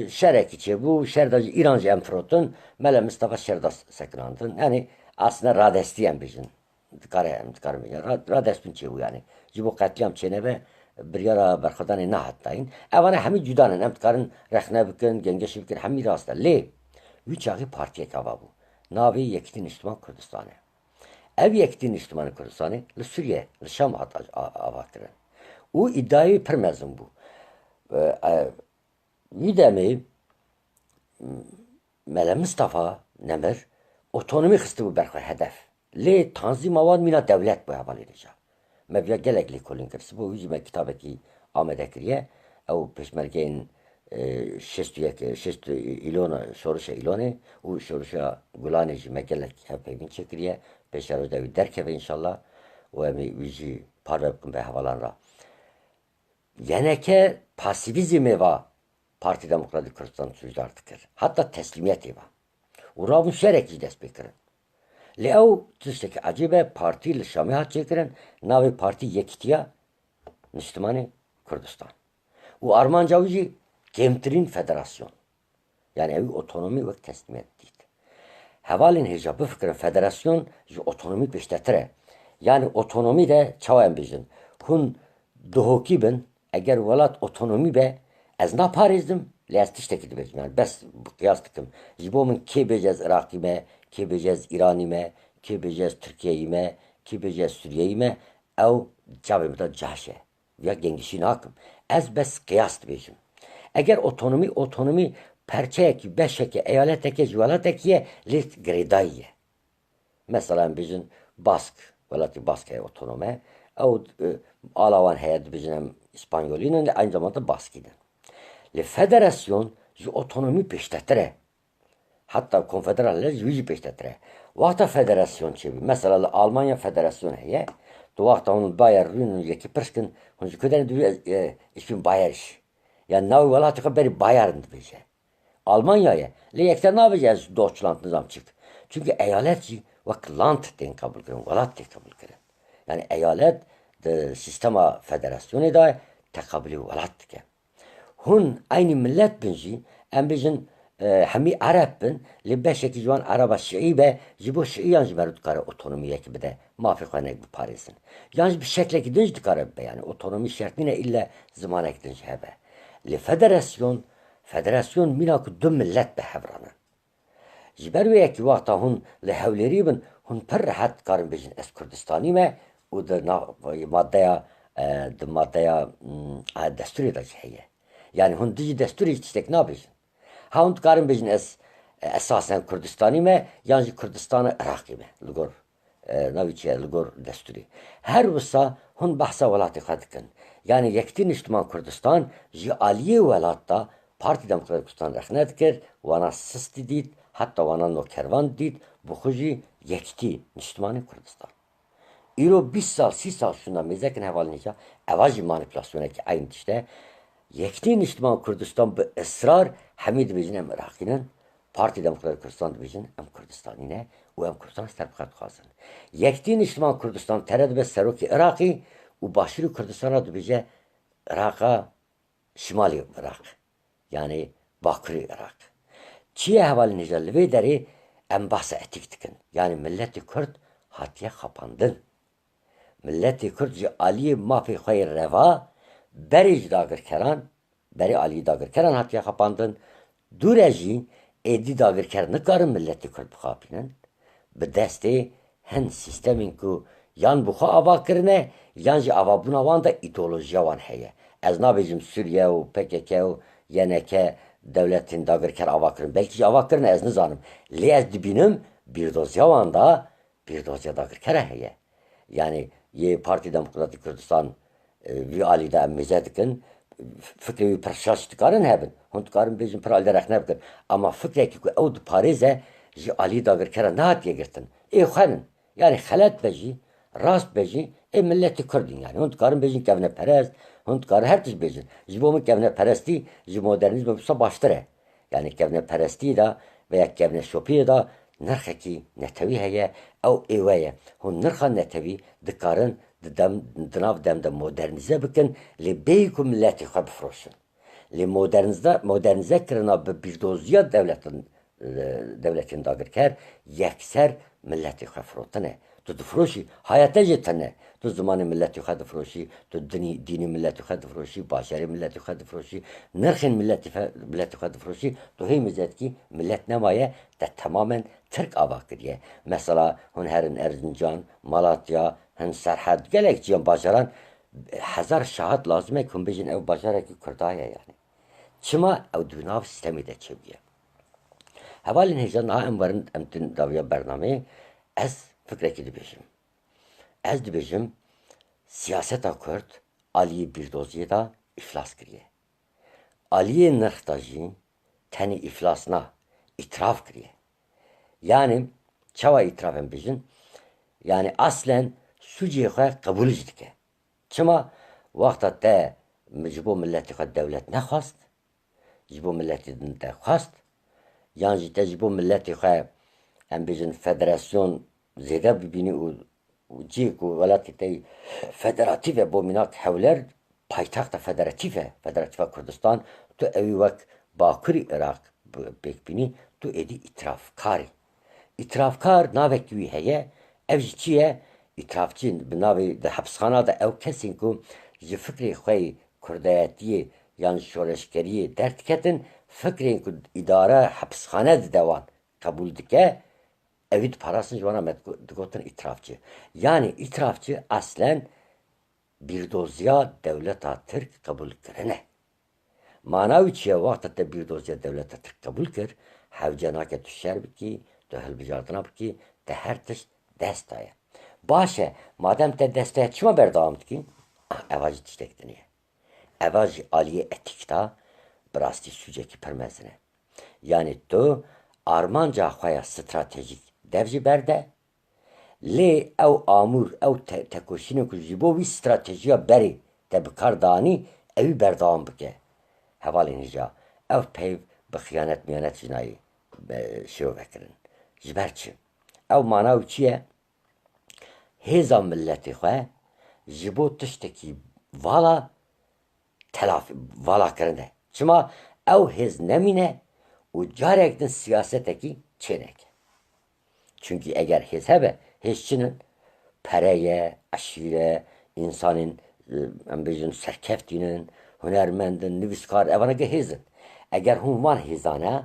Şerek içi bu, şerda İrancı emfrotun, Mele Mustafa şerda sekirandın. Yani aslında radestiyen bizim. Radestun çi bu yani. Cibo katliam çenebe bir yara berxadan ne hattayın. Evana hemi cüdanın, em tkarın rexne bikin, gengeşi bikin, hemi rasta. Le, üçağı partiye kava bu. Navi Yektin İçtiman Kürdistan'ı. Ev Yektin İçtiman Kürdistan'ı, li Suriye, li Şam avakirin. O iddiayı permezim bu. Videmi Mele Mustafa Nemir otonomi xıstı bu berxwe hedef. Le tanzim avan mina devlet bu havalı rica. Mevya gelekli kolin kirsi bu hücme kitabeki amede kiriye. Ev peşmergeyin şest ilona soruşa ilone u soruşa gulane jime gelek hep evin çekiriye. Peşer ödevi derkeve inşallah. O emi vici parvepkın be havalanra. Yeneke pasivizmi va Parti Demokratik Kürdistan sözü artıkır. Hatta teslimiyet eva. Uravun şereki dest bekirin. Lev tüsteki acibe parti Şam'ı hat çekirin. Navi parti yekitiya Müslümanı Kürdistan. O Armancavucu Gemtirin Federasyon. Yani evi otonomi ve teslimiyet değil. Hevalin hicabı fikrin federasyon otonomi beştetire. Yani otonomi de çavayan bizim. Hun dohoki bin eğer velat otonomi be ez naparizdim lez tişteki dibecim. Yani bes kıyas dikim. Jibomun ki becez Irakî me, ki becez İranî me, کی بجز ترکیه me کی بجز سوریه me او cevabı da caşe ya gengişi nakım ez bes kıyas dibêjim eger otonomi perçeyekî beşekî eyaletekî ji welatekî lê girêdayî ye mesela em bêjin Bask welatî Bask heye otonome ew ala wan heye dibêjin em İspanyolînin lê aynı zamanda Baskî din lê federasyon ji otonomî pêştetir e hatta konfederaller ji wî jî pêştetir e Waxta federasyon çêbû mesela li Almanya federasyon heye tu waxta hûn Bayer rûnin yekî pirskin hûn ji ku derê dibî ich bin bayerisch yani navê welatê xwe berî Bayern dibêje Almanya'ya lê yekser nabêje ez Deutschland nizam çık çünkü eyalet jî wek land tên kabul kirin welat tê kabul kirin yani eyalet di sistema federasyonê de teqabulê welat dike hûn aynî millet bin jî em bêjin hemî Arab bin lê beşekî ji wan Araba Şiî be ji bo Şiîyan ji ber dikare otonomiyekî bide mafê xwe nek biparêzin yan ji bi şeklekî din jî dikare bibe yani otonomî şert nîne îlle zimanekî din jî hebe lê federasyon mîna ku du millet bi hev ranin ji ber wê yekî waxta hûn li hewlêrî bin hûn pir rehet dikarin bêjin ez Kurdistanî me û di maddeya desturê de jî heye yani hûn dijî desturê hiç tiştek nabêjin ha hûn dikarin bêjin ez esasen Kurdistanî me yan jî Kurdistana Iraqî me li gor navê çi ye li gor desturî her wisa hûn behsa welatê xwe dikin yani Yekîtîn Niştiman Kurdistan ji aliyê welat da Partî Demokratîk Kurdistan rexne dikir wana sistî dît hatta wana nokervan dît bi xwe jî Yekîtî Niştimanê Kurdistan îro 20 sal 30 sal şûna mêzekin hevalînêja eva jî manipülasyonekî aynı tişte Yekîtîn Niştiman Kurdistan bi ısrar hemî dibêjin em Iraqînin Partî Demokratîk Kurdistan dibêjin em Kurdistanî ne û em Kurdistan serbixwe dixwazin Yekîtîn Niştiman Kurdistan tere dibe serokê Iraqî û başûrê Kurdistana dibêje Iraqa Şimalî Iraq yani Bakurê Iraq çi ye hevalînêja li vê derê em behsa etîk dikin yani milletê Kurd hatiye xapandin milletê Kurd ji aliyê mafê xwe yê reva berê ji dagirkeran berê aliyê dagirkeran hatiye xapandin dûre jî êdî dagirker nikarin milletê Kurd bixapînin bi destê hin sîstemên ku yan bi xwe ava kirine yan jî avabûna wan de îdeolojiya wan heye ez nabêjim Sûriye û PKK û YNK devletên dagirker ava kirin belkî jî ava kirine ez nizanim lê ez dibînim bîrdoziya wan da bîrdoziya dagirker heye yani yê Partî Demokratîk Kurdistan vî alî de em mêze dikin fikrê wî pir şaş dikarin hebin hûn dikarin bêjin pir alî de rexne bikin ama fikrekî ku ew diparêze ji aliyê dagirkeran nehatiye girtin ê xwenin yani xelet be jî rast be jî ê milletê Kurdîn yani hûn dikarin bêjin kevneperest hûn dikarin her tişt bêjin ji bo min kevneperestî ji modernîzmê wisa baştir e yani kevneperestî de veya kevneşopiyê de nirxekî netewî heye ew êwe ye hûn nirxa netewî dikarin di nav dem de modernize bikin lê bêyî ku milletê xwe bifroşin lê modernize kirina bi bîrdoziya devletên dagirker yekser milletê xwe firotine tu difroşî hayete jê tune tu zimanê milletê xwe difroşî tu dînê milletê xwe difroşî başerê milletê xwe difroşî nirxên milletê xwe difroşî tu hê mêzedikî millet nemaye te temamen Türk ava kiriye mesela hûn herin Erzincan Malatya hin serhed gelek ciyan bajaran hezar şahat lazım e hûn bêjin ew bajarekî Kurdaye yani çima ew di nav sistemê de çebiye hevalên hêja niha em werin em tên dawiya bernameyê ez fikrekî dibêjim ez dibêjim siyaseta Kurd aliyê bîrdoziyê de îflas kiriye aliyê nirx da jî tenê îflasna îtiraf kiriye yani çawa îtiraf em bêjin yani aslen suciyê xwe qebûl jî dike çima waxta te ji bo milletê xwe dewlet nexwast ji bo milletê din te xwast yan jî te ji bo milletê xwe em bêjin federasyon zêde bibînî û cî ku welatê te federatîv e bo mînak hewler paytexta federatîva Kurdistan tu evî wek Bakurê Iraq pêkbînî tu êdî îtirafkarî îtirafkar navekî wî heye ev jî çi ye îtirafçî bi navê di hepsxana de ew kesên ku ji fikrê xwe kurdayetiyê yan şoreşkeriyê derdiketin fikrên ku îdare hepsxane dide wan qebûl dike Evit parasını jwana met digotin itirafçı. Yani itirafçı aslen bir dozya devleta Türk kabul kirine. Manavi çiye vakti bir dozya devleta Türk kabul kir, hevcena ke tu şer biki, tu hilbijardına biki, te her tiş destaya. Başe, madem te destaya çima berdavam dikin, evacı tiştekdiniye. Evacı aliye etikta, brasti süceki permezine. Yani tu armanca xwaya stratejik devjî berde lê ew amûr ew tekoşînê ku ji bo vî stratejiya berê te bi kar danî evî berdewam bike. Hevalên hêja ev peyv bi xiyanet miyanet jî nayê şêw vekirin. Ji ber çi? Ew mana wî çi ye? Hêza milletê xwe ji bo tiştekî vala telafî vala kirine. Çima ew hêz nemîne û carek din siyasetekî çêneke. Çünkü eğer hêz hebe, hêzçinin pereye, eşîre, insanın em bêjin serkeftînin, hunermendin, nivîskar, evaneke hêzin. Eğer hûn van hêzane,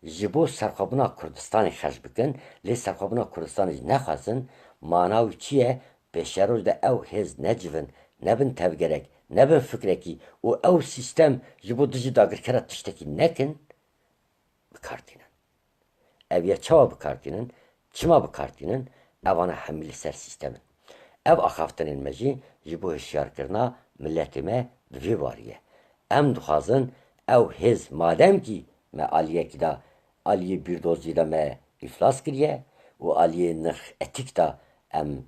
ji bo serxwebûna Kurdistanê xerc bikin, lê serxwebûna Kurdistanê jî nexwazin, mana wî çi ye? Pêşeroj de ew hêz necivin, nebin tevgerek, nebin fikrekî û ew sîstem ji bo dijî dagirkera tiştekî nekin, bikardînin. Ev ya çawa bikardînin, çima bikardînin, evana hemilî ser sîstemin. Ev axaftinên me jî ji bo hişyarkirina milletê me bi vê barî ye. Em dixwazin ew hêz madem kî me aliyekî da aliyê bîrdozî de me îflas kiriye û aliyê nirx etîk da em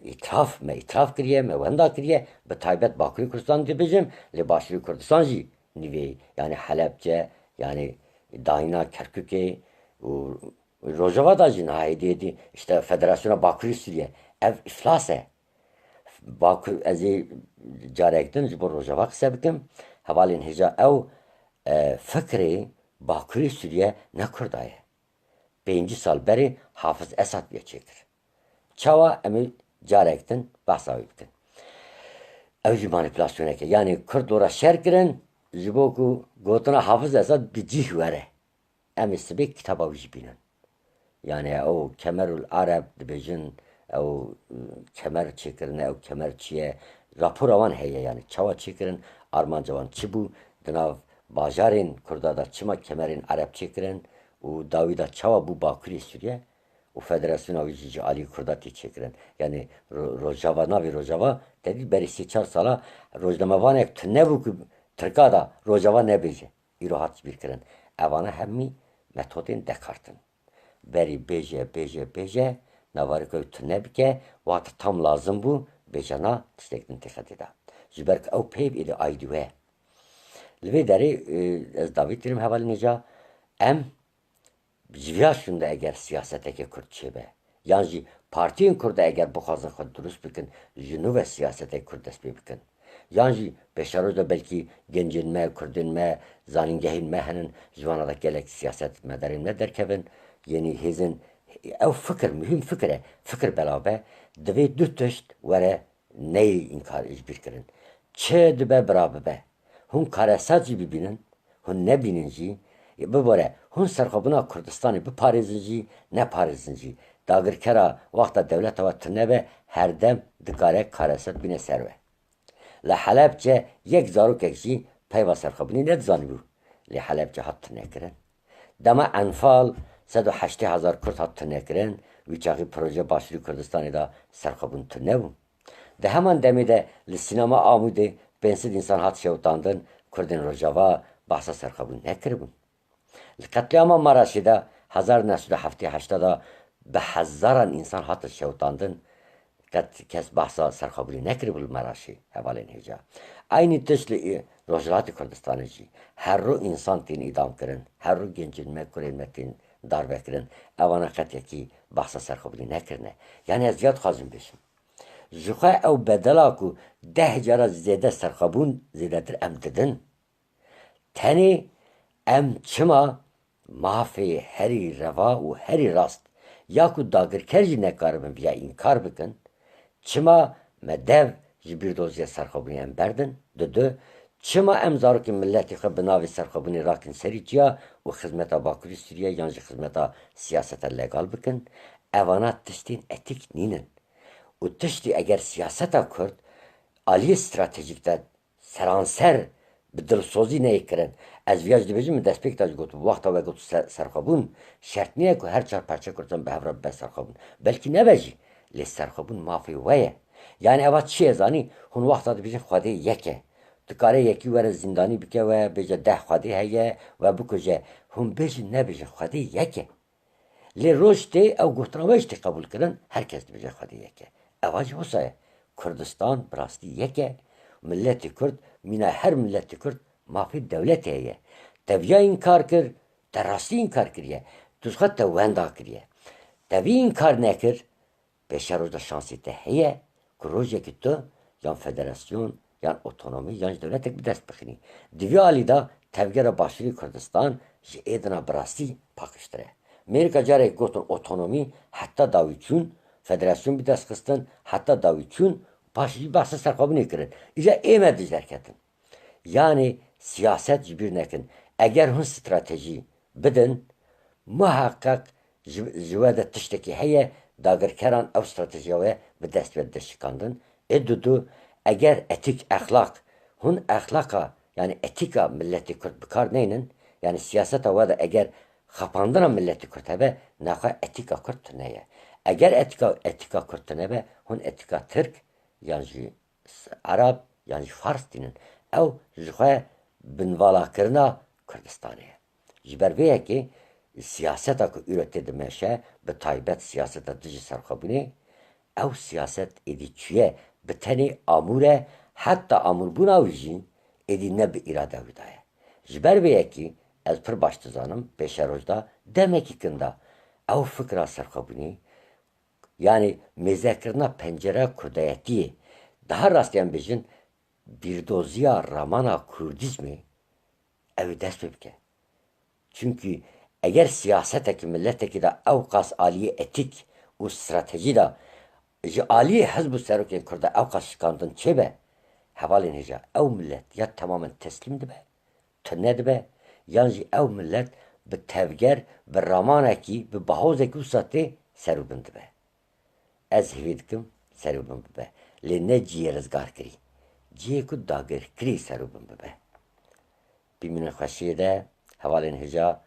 îtiraf kiriye, me wenda kiriye, bi taybet Bakurê Kurdistanê dibêjim, lê Başûrê Kurdistan jî nîvê yani Helepçe, yani dayîna Kerkûkê û Rojava da jî nihayetî işte Federasyona Bakurê Sûriye ev îflas e. Bakur ez ê carek din ji bo Rojava qise bikim. Hevalên hêja ew fikrê Bakurê Sûriye ne Kurda ye. 5 sal berê Hafız Esad bêye çêkir. Çawa em ê carek din behsa wî bikin. Ew jî manipülasyoneke. Yani Kurd ora şer kirin ji bo ku gotina Hafız Esad bi cih were. Em ê sibê kitaba wî jî bînin. Yani ew Kemerül Arab dibêjin, ew kemer çêkirine, ew kemer çi ye? Rapora wan heye yani. Çawa çêkirin, armanca wan çi bû? Di nav bajarên Kurda da çima kemerên Arab çêkirin û dawî da çawa bû Bakurê Sûriye û Federasyona wî jî ji alî Kurda tê çêkirin. Yani Rojava, navê Rojava tedî berî 3-4 sala rojnamevanek tu nebû ku Tirka da Rojava nebêje. Îro hat bîrkirin. Evana hemî metodên dekartin. Berî bêje, navarê ku tu nebike, wate tam lazım bû, bêjena tiştek din têxetê da. Ji ber ku ew peyv êdî aydî we. Li vê derê ez davît kirim hevalên hêja, em ji vêya şûn de eger siyaseteke Kurd çêbe, yan jî partiyên Kurd eger bixwazin xwe durust bikin, ji nû ve siyaseteke Kurd dest pê bikin. Yan jî beşaroj de belkî gencên me, Kurdên me, zanîngehên me henin, ji wana da gelek siyasetmedarên me derkevin, yenî hêzin ew fikir, mühim fikir e. Fikir belabe, divê du tişt were neyê inkar icbîr kirin. Çi dibe bira bibe. Hûn karesat jî bibînin, hûn nebînin jî, bibore, hûn serxwebûna Kurdistanê biparêzin jî, neparêzin jî. Dagirkera waxta devleta we tunebe herdem dikare karesat bîne ser we. Li Helepçe yek zarokek jî peyva serxwebûnî nedizanibû. Lê Helepçe hat tunekirin. Dema Enfal 180,000 Kurd hat tunekirin. Wî çaxî proje Başûrê Kurdistanê da serxwebûn tunebû. Di heman demê de li sînema Amûdê 500 însan hat şewitandin, Kurdên Rojava behsa serxwebûn nekiribûn. Li qetliyama Maraşê de 1978 da bi hezaran însan hatin şewitandin, kes behsa serxwebûnê nekiribû li Maraşê hevalên hêja. Aynî tişt li Rojhilatê Kurdistanê jî her rû însan tên îdam kirin, her rû gencên me, kurên me tên darvekirin. Evana qetekî behsa serxwebûnê nekirine. Yani ez ziyad dixwazim bêjim. Ji xwe ew bedela ku 10 cara zêde serxwebûn zêdetir em didin, tenê em çima mafê herî reva û herî rast ya ku dagirker jî nekaribin ya înkar bikin, çima me dev ji bîrdoziya serxwebûnê em berdin, di du çima em zarokên milletê xwe bi navê serxwebûnê rakin serî ciya û xizmeta Bakurî Sûriye yan jî xizmeta siyaseta legal bikin, evana tiştên etîk nînin. û tiştî eger siyaseta Kurd aliyê stratejîk de seranser bi dilsozî neyê kirin. Ez viya jî dibêjim min destpêk da jî got bi wexta we got serxwebûn şert niye ku her çar parça Kurdistanê bi hev re bibe serxwebûn. Belkî nebe jî lê serxwebûn mafê we ye. Yani eva çi ye zanî hûn wexta dibêjin Xwedê yek e. Dikare yekî were zindanî bike we bêje deh Xwedê heye we bikuje. Hûn bêjin nebêjin Xwedê yek e. Lê roj tê ew gotiname jî tê qebûl kirin herkes dibêje Xwedê yek e. Eva jî wisa ye. Kurdistan bi rastî yek e. Milletê Kurd mîna her milletê Kurd mafê dewletê heye. Te viya înkar kir, te rastî înkar kiriye. Tu xwe te wenda kiriye. Te vî înkar nekir, pêşa roja şansê te heye ku rojekî tu yan federasyon yan otonomî yan ji dewletek bi dest bixînî. Di vî alî da tevgera Başûrî Kurdistan ji êdina bi rastî paqiştir e. Mêrika carek gotin otonomî heta dawî çûn, federasyon bi dest xistin, heta dawî çûn, paşî jî behsa serxwebûnê kirin. Îja ême dij derketin. Yani siyaset ji bîr nekin. Eger hûn stratejî bidin, muhakkak ji we de tiştekî heye dagirkeran ew stratejiya we bi dest ve dişikandin. Dudu eger etik exlak hûn exlaka yani etika milletê Kurd bi kar neynin yani siyaseta we de eger xapandina milletê Kurd hebe naxa etika Kurd tune ye. Eger etika Kurd tune be hûn etika Tirk yan jî Arab yan jî Fars dînin. Ew ji xwe binvalakirina Kurdistanê ye. Ji ber vê yekê siyaseta ku îro tê dimeşe bi taybet siyaseta dijî serxwebûnê ew siyaset êdî çûye bi tenê amûr e heta amûrbûna wî jî êdî ne bi îrada wî da ye. Ji ber vê yekî ez pir baş dizanim pêşa roj da demekî kin da ew fikra serxwebûnê yani mêzekirina pencere kurdiyetiyê daha rastiyan bêjin bîrdoziya ramana Kurdîzmê ew ê dest pê bike. Çünkü eger siyasetekî milletekî de ew qas aliyê etik û stratejî da ji aliyê hizb û serokên Kurd de ew qas şikandin çêbe hevalên hêja ew millet ya temamen teslîm dibe, tune dibe yan jî ew millet bi tevger bi ramanekî bi bahozekî wisa tê serûbin dibe. Ez hêvî dikim serûbin bibe. Lê ne ciyê rizgar kirî. Ciyê ku dagirkirî serûbin bibe. Bîmînin xweşiyê de hevalên hêja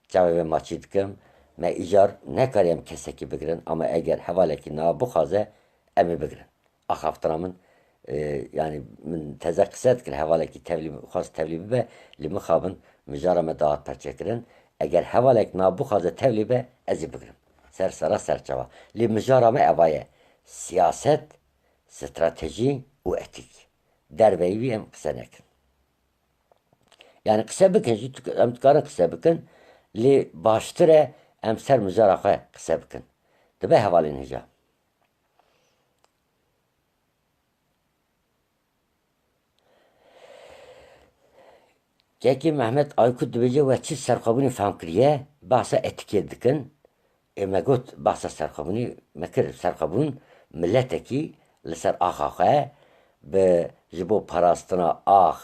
çavê ve maçî dikim me îcar nekarî em kesekî bigirin ama eger hevalekî na bixwaze em ê bigirin. Axaftina min yani min teze qise dikir hevalekî tevlî xwaz tevlî bibe lê min xabin mijara me dahat perçekirin eger hevalek na bixwaze tevlî be ez ê bigirim. Sersera serçava. Lê mijara me eva ye. Siyaset, stratejî û etik. Derveyî wî em qise nekin. Yani qise bikin jî em dikarin qise bikin lê baştir e em ser mijara xwe qise bikin. Dibe hevalên hêja. Gekî Mehmet Aykut dibêje we çi serxwebûnê fehm kiriye behsa etikê dikin. Me got behsa serxwebûnê me kir. Serxwebûn milletekî li ser axa xwe bi ji bo parastina ax,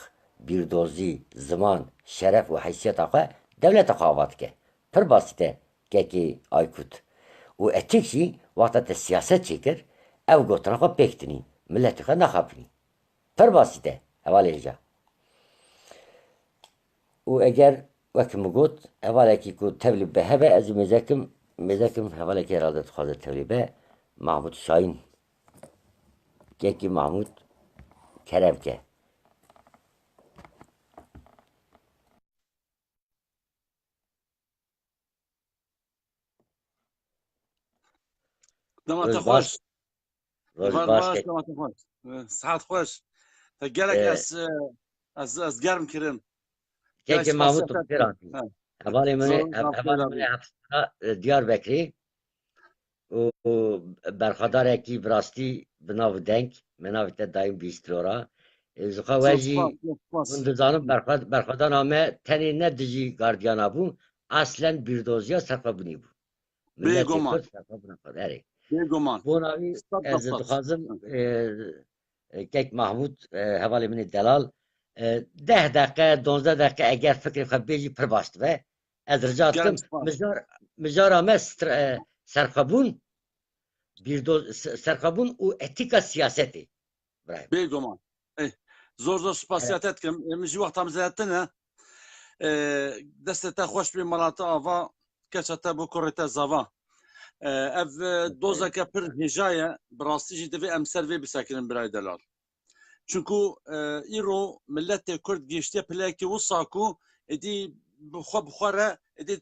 bîrdozî, ziman, şeref û heysiyeta xwe dewleta xwe ava dike. Pir basît e Gekî Aykut. û etik jî wexta te siyaset çêkir ew gotina xwe pêk tinî. Milletê xwe naxapînî. Pir basît e hevalê hêja. û eger wekî min got hevalekî ku tevlî be hebe ez ê mêzekim hevalekî herhalde dixwaze tevlî be Mahmûd Şahin. Gekî Mahmûd Kerevke. دمت Roj خوش baş. Roj باش baş باش Gekî. دمت خوش صحت خوش gelek ez germ kirin gelek Gekî spas Mahmûd tu bi yapet xêr hatî. Hevalê zorun min kaptela ê hevsera Diyarbekirê û berxwedarekî bi rastî bi nav Denk me navê te dayîm bîstîrora. Ji xwe we zor jî spas hûn dizanin berxwedana me tenê ne dijî gardiyana bû aslen bîrdoziya serxwebûnê bû. Milletê bêguman Kurd serxwebûna xwe erê. bêguman Bo navî stat ez stat dixwazim Kek Mahmûd hevalê min ê delal 10 دقیقه 12 دقیقه اگر فکر خود بیجی پر باست و از رجاعت گرم کم سپاس مجار همه سرخبون سرخبون و اتیکا سیاستی برای بێگومان زۆر سوپاسیاتت کەم ئێمەژی وەختام زیاترە دەستێتە خۆش پێ مەڵاتە ئاوا کەچەتە بۆ کوڕێتە زاوا ئەv دۆزەکە پر هێژایە بڕاستیژی دەبێ ئەم سەر vê بسەکردن برای دەلال چونکو ئیرۆ ملەتێ کورد گەشتە پلەیەکی وساک و ئیدی بخوا بخوارە ئیدی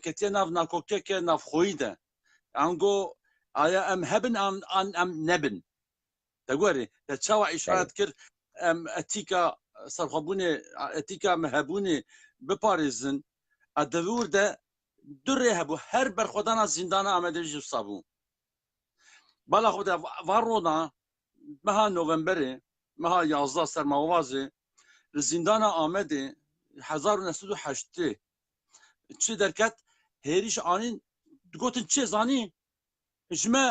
کەتیە ناو ناکۆکێکە نافخۆیی دە ئەنگۆ ئایا ئەم هەبن ئەم نەبن دەگوەرێ دە چاوە ئیشارەت کرد ئەم ئەتیکا سەرخەبوونێ ئەتیکا مەهەبوونێ بپارێزن ئەدەوردە دوڕێ هەبوو هەر بەرخۆدانە زیندانە ئامادەژی سابوو بالا خۆدا ڤاڕۆنا مەها نۆڤەمبەرێ مەها 11 سەرماوازێ li zindana Amedê 1908 çi derket hêrîş anîn digotin çê zanî ji me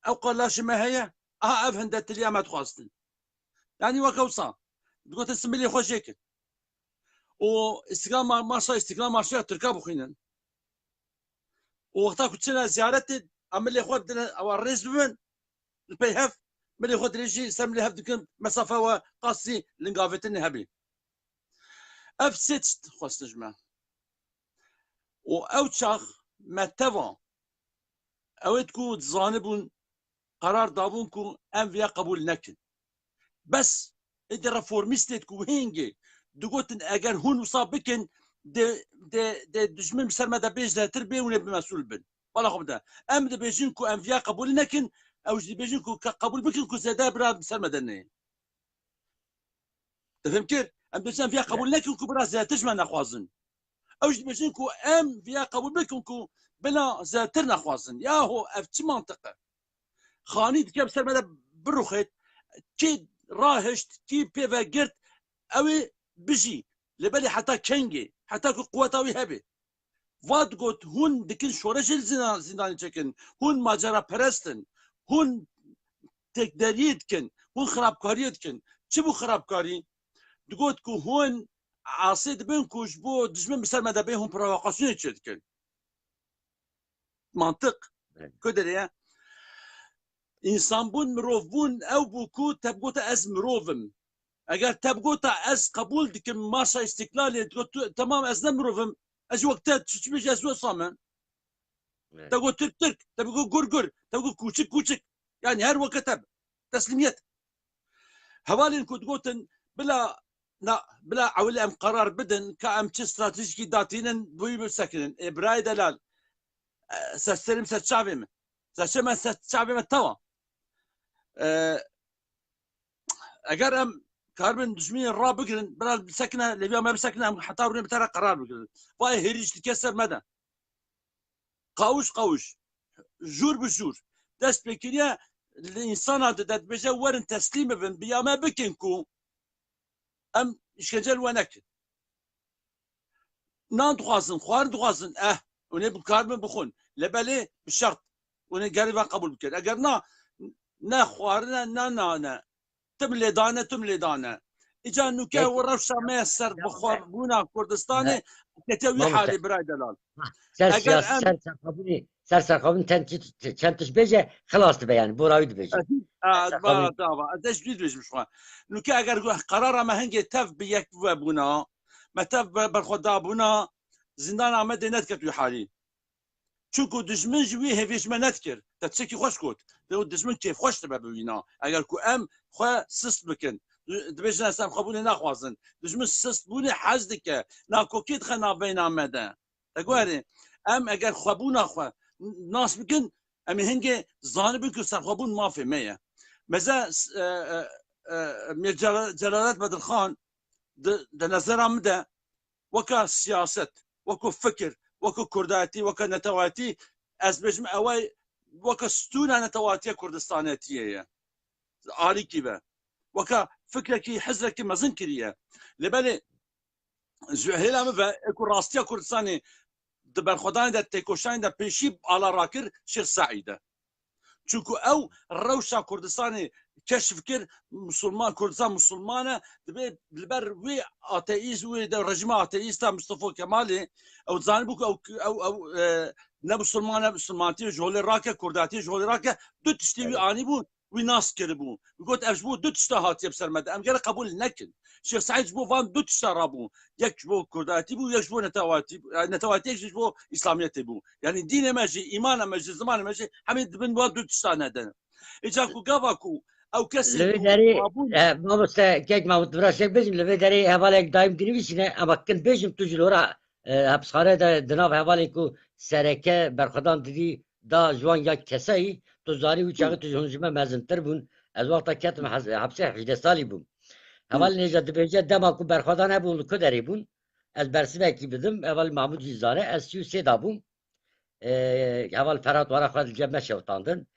ew qala ji me heye aha ev hindetiliya me dixwastin yanî weke wisa digotin similê xwe jê kir û îstiklal marşa îstiklal marşaya Tirka bixwînin û wexta ku çine ziyaretê em milê xwe bidin ewa rêz bibin li pey hev milê xwe dirêjî ser milê hev dikin mesafe we qasî lingavetinê hebî ev sê tişt xwestin ji me û ew çax me teva ew ku dizanibûn قرار دابون کو ام ویا قبول نکن بس ادی reformistê ku hêngê digotin eger hûn wisa bikin de dijmin bi ser me de bêj zêtir bê hûn ê bimesul bin bala xwe bide em dibêjin ku em vêya qebûl nekin ew jî dibêjin ku qebûl bikin ku zêde bira bi ser me de neyê difhem kir em dibêjin em vêya qebûl nekin ku bira zêtir ji me nexwazin ew jî dibêjin ku em vêya qebûl bikin ku bila zêtir nexwazin yaho ev çi mantiq e خانی دیکه بسر مده بروخید کی راهشت کی پیوه گرد اوی بجی لبلی حتی کنگی حتی که قوت اوی هبه واد گوت هون دکن شورش زندانی چکن هون ماجرا پرستن هون تکدریت کن هون خرابکاریت کن چی بو خرابکاری دگوت که هون عاصی دبین کش بو دجمن بسر مده به هون پروواقاسیون چید کن منطق کدریه İnsan bun, mirov bun, ew bû ku tebgota ez mirovim. Eger tebgota ez qebûl dikim maşa îstiklalê temam ez ne mirovim, ez ji wekte çi bêje ez wesa me. Tebgo Türk Türk, tebgo gur gur, tebgo kûçik kûçik. Yani her weke teb. Teslimiyet. Hevalên ku digotin bila ewil em qarar bidin ka em çi stratejîkî datînin bûyî bisekinin. Birayê delal. Serserim ser çavê min. Serserim me ser çavê me tewa. اگر ام کاربن دشمنی را بگیرن برای سکنه لیبیا ما بسکنه ام حتی روی بتره قرار بگیرن وای هریش کسر مده قاوش جور به جور دست بکریه الانسان هذا داد بجا ورن تسلیم بن بیا ما بکن کو ام işkence ونکن نان دخوازن خوار دخوازن ونه بکاربن بخون لبلی بشرط ونه قریبا قبول بکن اگر نه خوارنه نه تم لیدانه ایجا نوکه و روشا میسر بخوار بونا کردستانی کتوی حالی برای دلال سر سرخابون چند تش بیجه خلاص دبه یعنی براوی دبیجه ازش جدید بیجم شما نوکه اگر قرار ما هنگی تف بیک و بونا ما تف برخودا بونا زندان آمده ند کتوی حالی چونکو دجمن جوی هفیش ما ند کرد تا چکی خوش کود دو دجمن کیف خوش تبه ببینا اگر کو ام خو سست بکن دبیجن اسم قبول نخوازن دجمن سست بونه حز دکه ناکوکیت خنا بین آمده تگواری ام اگر خوابونا خو ناس بکن ام هنگه زانه بکن سر خوابون مافی میه مزه میر جلالت بدرخان ده نظر آمده وکا سیاست وکا فکر وکا کرداتی وکا نتواتی از بجم اوای وکا ستونه نتواتیه کردستانیتیه عالی کی به وکا فکرکی حزرکی مزن کریه لبلی هلا مبه اکو راستیا کردستانی دبر خدای ده تکوشان ده پیشی علا راکر شیخ سعیده çünkü ev rewşa Kurdistanê keşf kir Müslüman Kurdistan Müslümane dibe ber wê ateîst wê de rejima ateîsta Mustafa Kemalê ew zanibû ku ew ne Müslüman ne Müslümanî ji holê rake Kurdatî ji holê rake du tiştî wî anî bû wî nas kiribû got ev ji bo du tişta hatiye ser me de em gelek qebûl nekin Şeyh Said ji bo van du tişta rabû yek ji bo Kurdatî bû yek ji bo netewatiyek ji bo İslamiyetê bû yani dînê me jî îmana me jî zimanê me jî hemî dibin van du tişta nedin îca ku gava ku ew kesê Li vê ku derê rabûn mamoste kek Mahmud Biraşek bêjim li vê derê hevalek daim dinivîsîne ama kin bêjim tu ji lora hepsxane de di nav hevalê ku sereke berxwedan didî da ji wan ya kesayî tu zarî wî çaxî tu ji hûn ji me mezintir bûn ez wexta ketim hepsê 18 salî bûm hevalê nêja dibêje dema ku berxwedan hebûn li ku derê bûn ez bersivekî bidim hevalî Mahmud jî zane ez 33 da bûm heval Ferhat wara xwe di ceb me şewtandin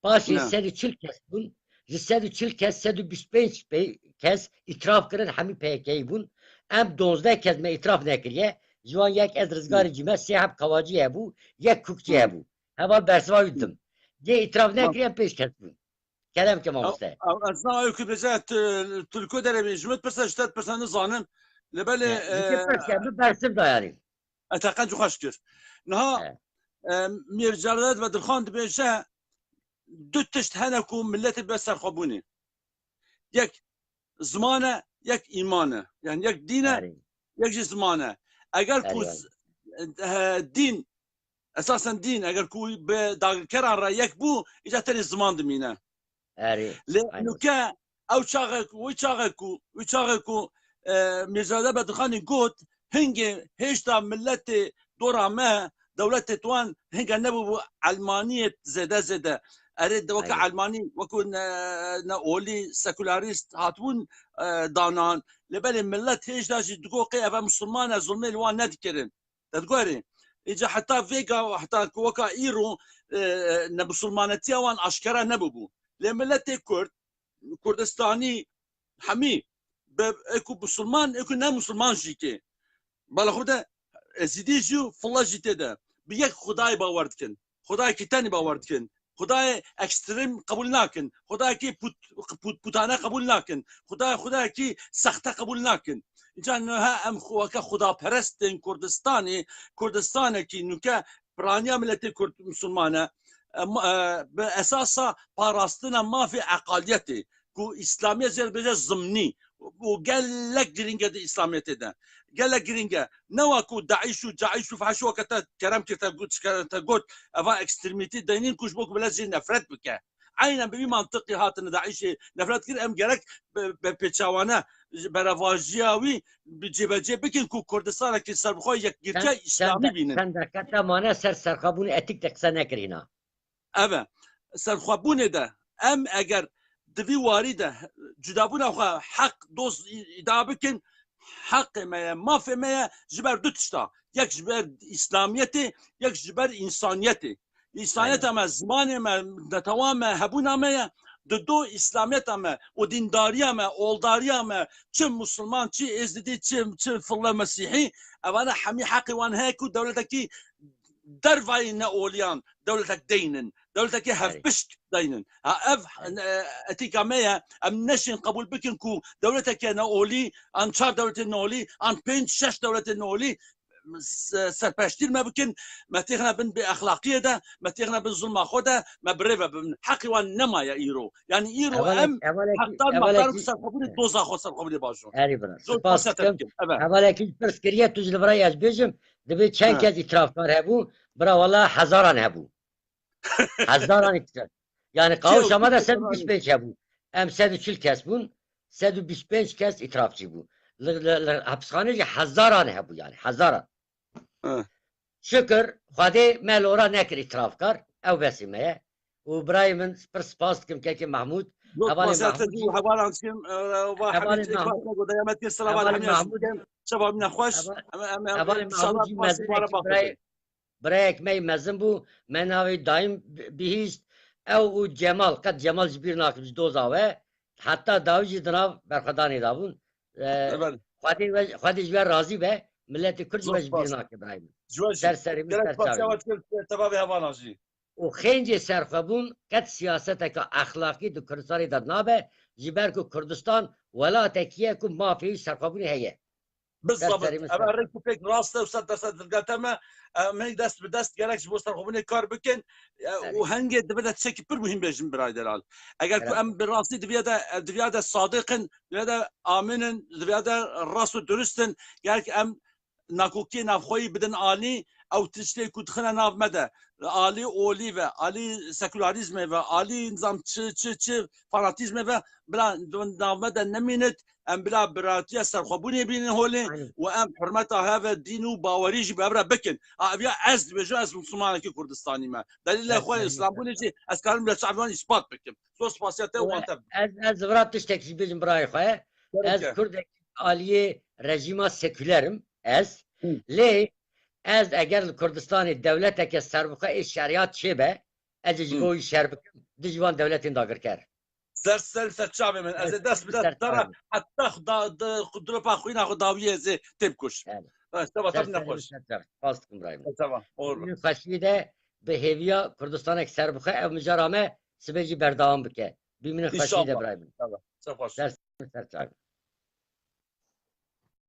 paşê ne serî çil kes bûn ji sedû çil kes sedû bîst pênc kes îtiraf kirin hemî PKK'yê bûn em 12 kes me îtiraf nekiriye ji wan yek ez rizgarî cî me sê heb qewacî hebû yek kûkçî hebû heval bersiva wî didim dê îtiraf nekiriye em pêş kes bûn kerem ke mamoste ez nawe ku bêje tu li ku derê bî ji min pirsa ji te pirsa nizanim li belê min bersim da yanî etaqen xweş kir niha Mircalet ve Dilxan dibêje du tişt hene ku milletê bi serxwebûnê yek zimane yek îmane yani yek dîn e yek jî zimane eger ku dîn esasen dîn eger ku bi dagirkeran re yek bû îca tenê ziman dimîne lê nûke ew çaxek wî çaxek ku Mircalet ve Dilxanî got hingê hêşta milletê dora me dewletê wan hinga nebû bû Elmaniyê zêde zêde erê weke Elmanî weku neolî sekularîst hatibûn danan li belê millet hêjda jî digoqê ev Müslüman e zulmê li wan nedikirin dedgorê îca heta vêga heta weka îro ne Müslümanetiya wan aşkera nebûbû lê milletê Kurd Kurdistanî hemî eku Müslüman eku ne Müslüman jî kê bala xwe de ezîdî jî filla jî tê de bi yek Xudayê bawer dikin Xudayekî tenê bawer dikin Xudayê ekstrem qebûl nakin Xudayekî putane qebûl nakin Xudayekî sexte qebûl nakin îca niha em weke xudaperestên Kurdistanê Kurdistanekî nûke piraniya milletê Kurd Müslüman e bi esasa parastina mafê eqaliyetê ku İslamiyet jê bêje zimnî û gelek giring e di İslamiyetê de gelek giring e newa ku Daîş û Caîş û feşî weke te kerem kir te got eva ekstremîtî denîn ku ji bo ku millet jê nefret bike aynen bi vî mantiqî hatine Daîşê nefret kir em gerek bi pêçawane berevajiya wî bi cêbecê bikin ku Kurdistanekî serbixwe yekgirtiya İslamî bînin sen derkete mane ser serxwebûnê etik de qise nekirîna evet serxwebûnê de em eger di vî warî de cudabûna xwe heq dost îdia bikin heqê me ye mafê me ye ji ber du tişta yek ji ber İslamiyetê yek ji ber însaniyetê însaniyeta me zimanê me netewa me hebûna me ye di do İslamiyeta me û dîndariya me oldariya me çi Müslüman çi Êzidî çi filla Mesîhî evane hemî heqê wan heye ku dewletekî dervayê neoliyan dewletek deynin dewletekî hevpişt deynin ev etika me ye em neşin qebûl bikin ku dewleteke neolî an çar dewletên neolî an pênc şeş dewletên neolî serpeştîr me bikin me têxine bin bê exlaqiyê de me têxine bin zulma xwe de me birêve bibin heqê wan nemaye îro yani îro em heqdar mexdar ku serxwebûnê doza xwe serxwebûnê bajon erî bira spas dikim hevalekî pirs kiriye tu ji li virayê ez bêjim divê çend kes îtirafkar hebû bira wala hezaran hebû hezaran îtiraf yani qawşa me de 125 hebû em 140 kes bûn 125 kes îtirafçî bû li hepsxanê jî hezaran hebû yani hezaran şükür Xwedê me li ora nekir îtirafkar ew besî me ye û birayê min pir spas dikim kekê Mahmud birayek me mezin bû me navê daim bihîst ew û Cemal qet Cemal ji bîr nakim ji doza we heta dawî jî di nav berxwedanê da bûn Xwedê ji we razî be milletê Kurd ji we ji bîr nake birayê min ser serî min ser çavê و خنج سرخبون قد سیاست که اخلاقی دو کردستانی داد نابه جبر که کردستان ولاتکیه که مافیای سرخبونی هیه بالضبط دفتری مثل اما ريكو بيك راسته وصد دلقاتما من دست بدست جالكش بوستر خبوني كار بكن وهنجي بدأ تشكي بر مهم بيجن براي دلال اگر كو ام براسي دبيادا صادقن دبيادا امنن دبيادا الراس درستن جالك ام ناکوکی نافخوی بدن عالی او تشتی کود خنا ناف مده عالی اولی و عالی سکولاریزم و عالی نظام چ فاناتیزم و بلا ناف مده نمینت ام بلا براتیا سرخوبونی بین هولی و ام حرمت هذا الدين وباوريجي بابرا بكن ابيا از بجو از مسلمان کی کردستانی ما دلیل اخوان اسلام بونی چی از کارم بلا شعبانی اثبات بکم سو سپاسیته و وانت از ورات تشتکی بیجم برای خواه از کرد عالی رژیما سکولرم از لی از اگر کردستان دولت که سربخه شریعت چه به از جگوی شرب دجوان دولت داگر کرد سر شعبي من از دست بدات ترى حتى خدا قدرة باخوينا خداوية زي تبكش تبا تب نخوش خواستكم برایم تمام این خشیده به هیویا کردستان یک سربخه او مجارامه سبجی بردام بکه بیمین خشیده برایم تمام سر خوش سر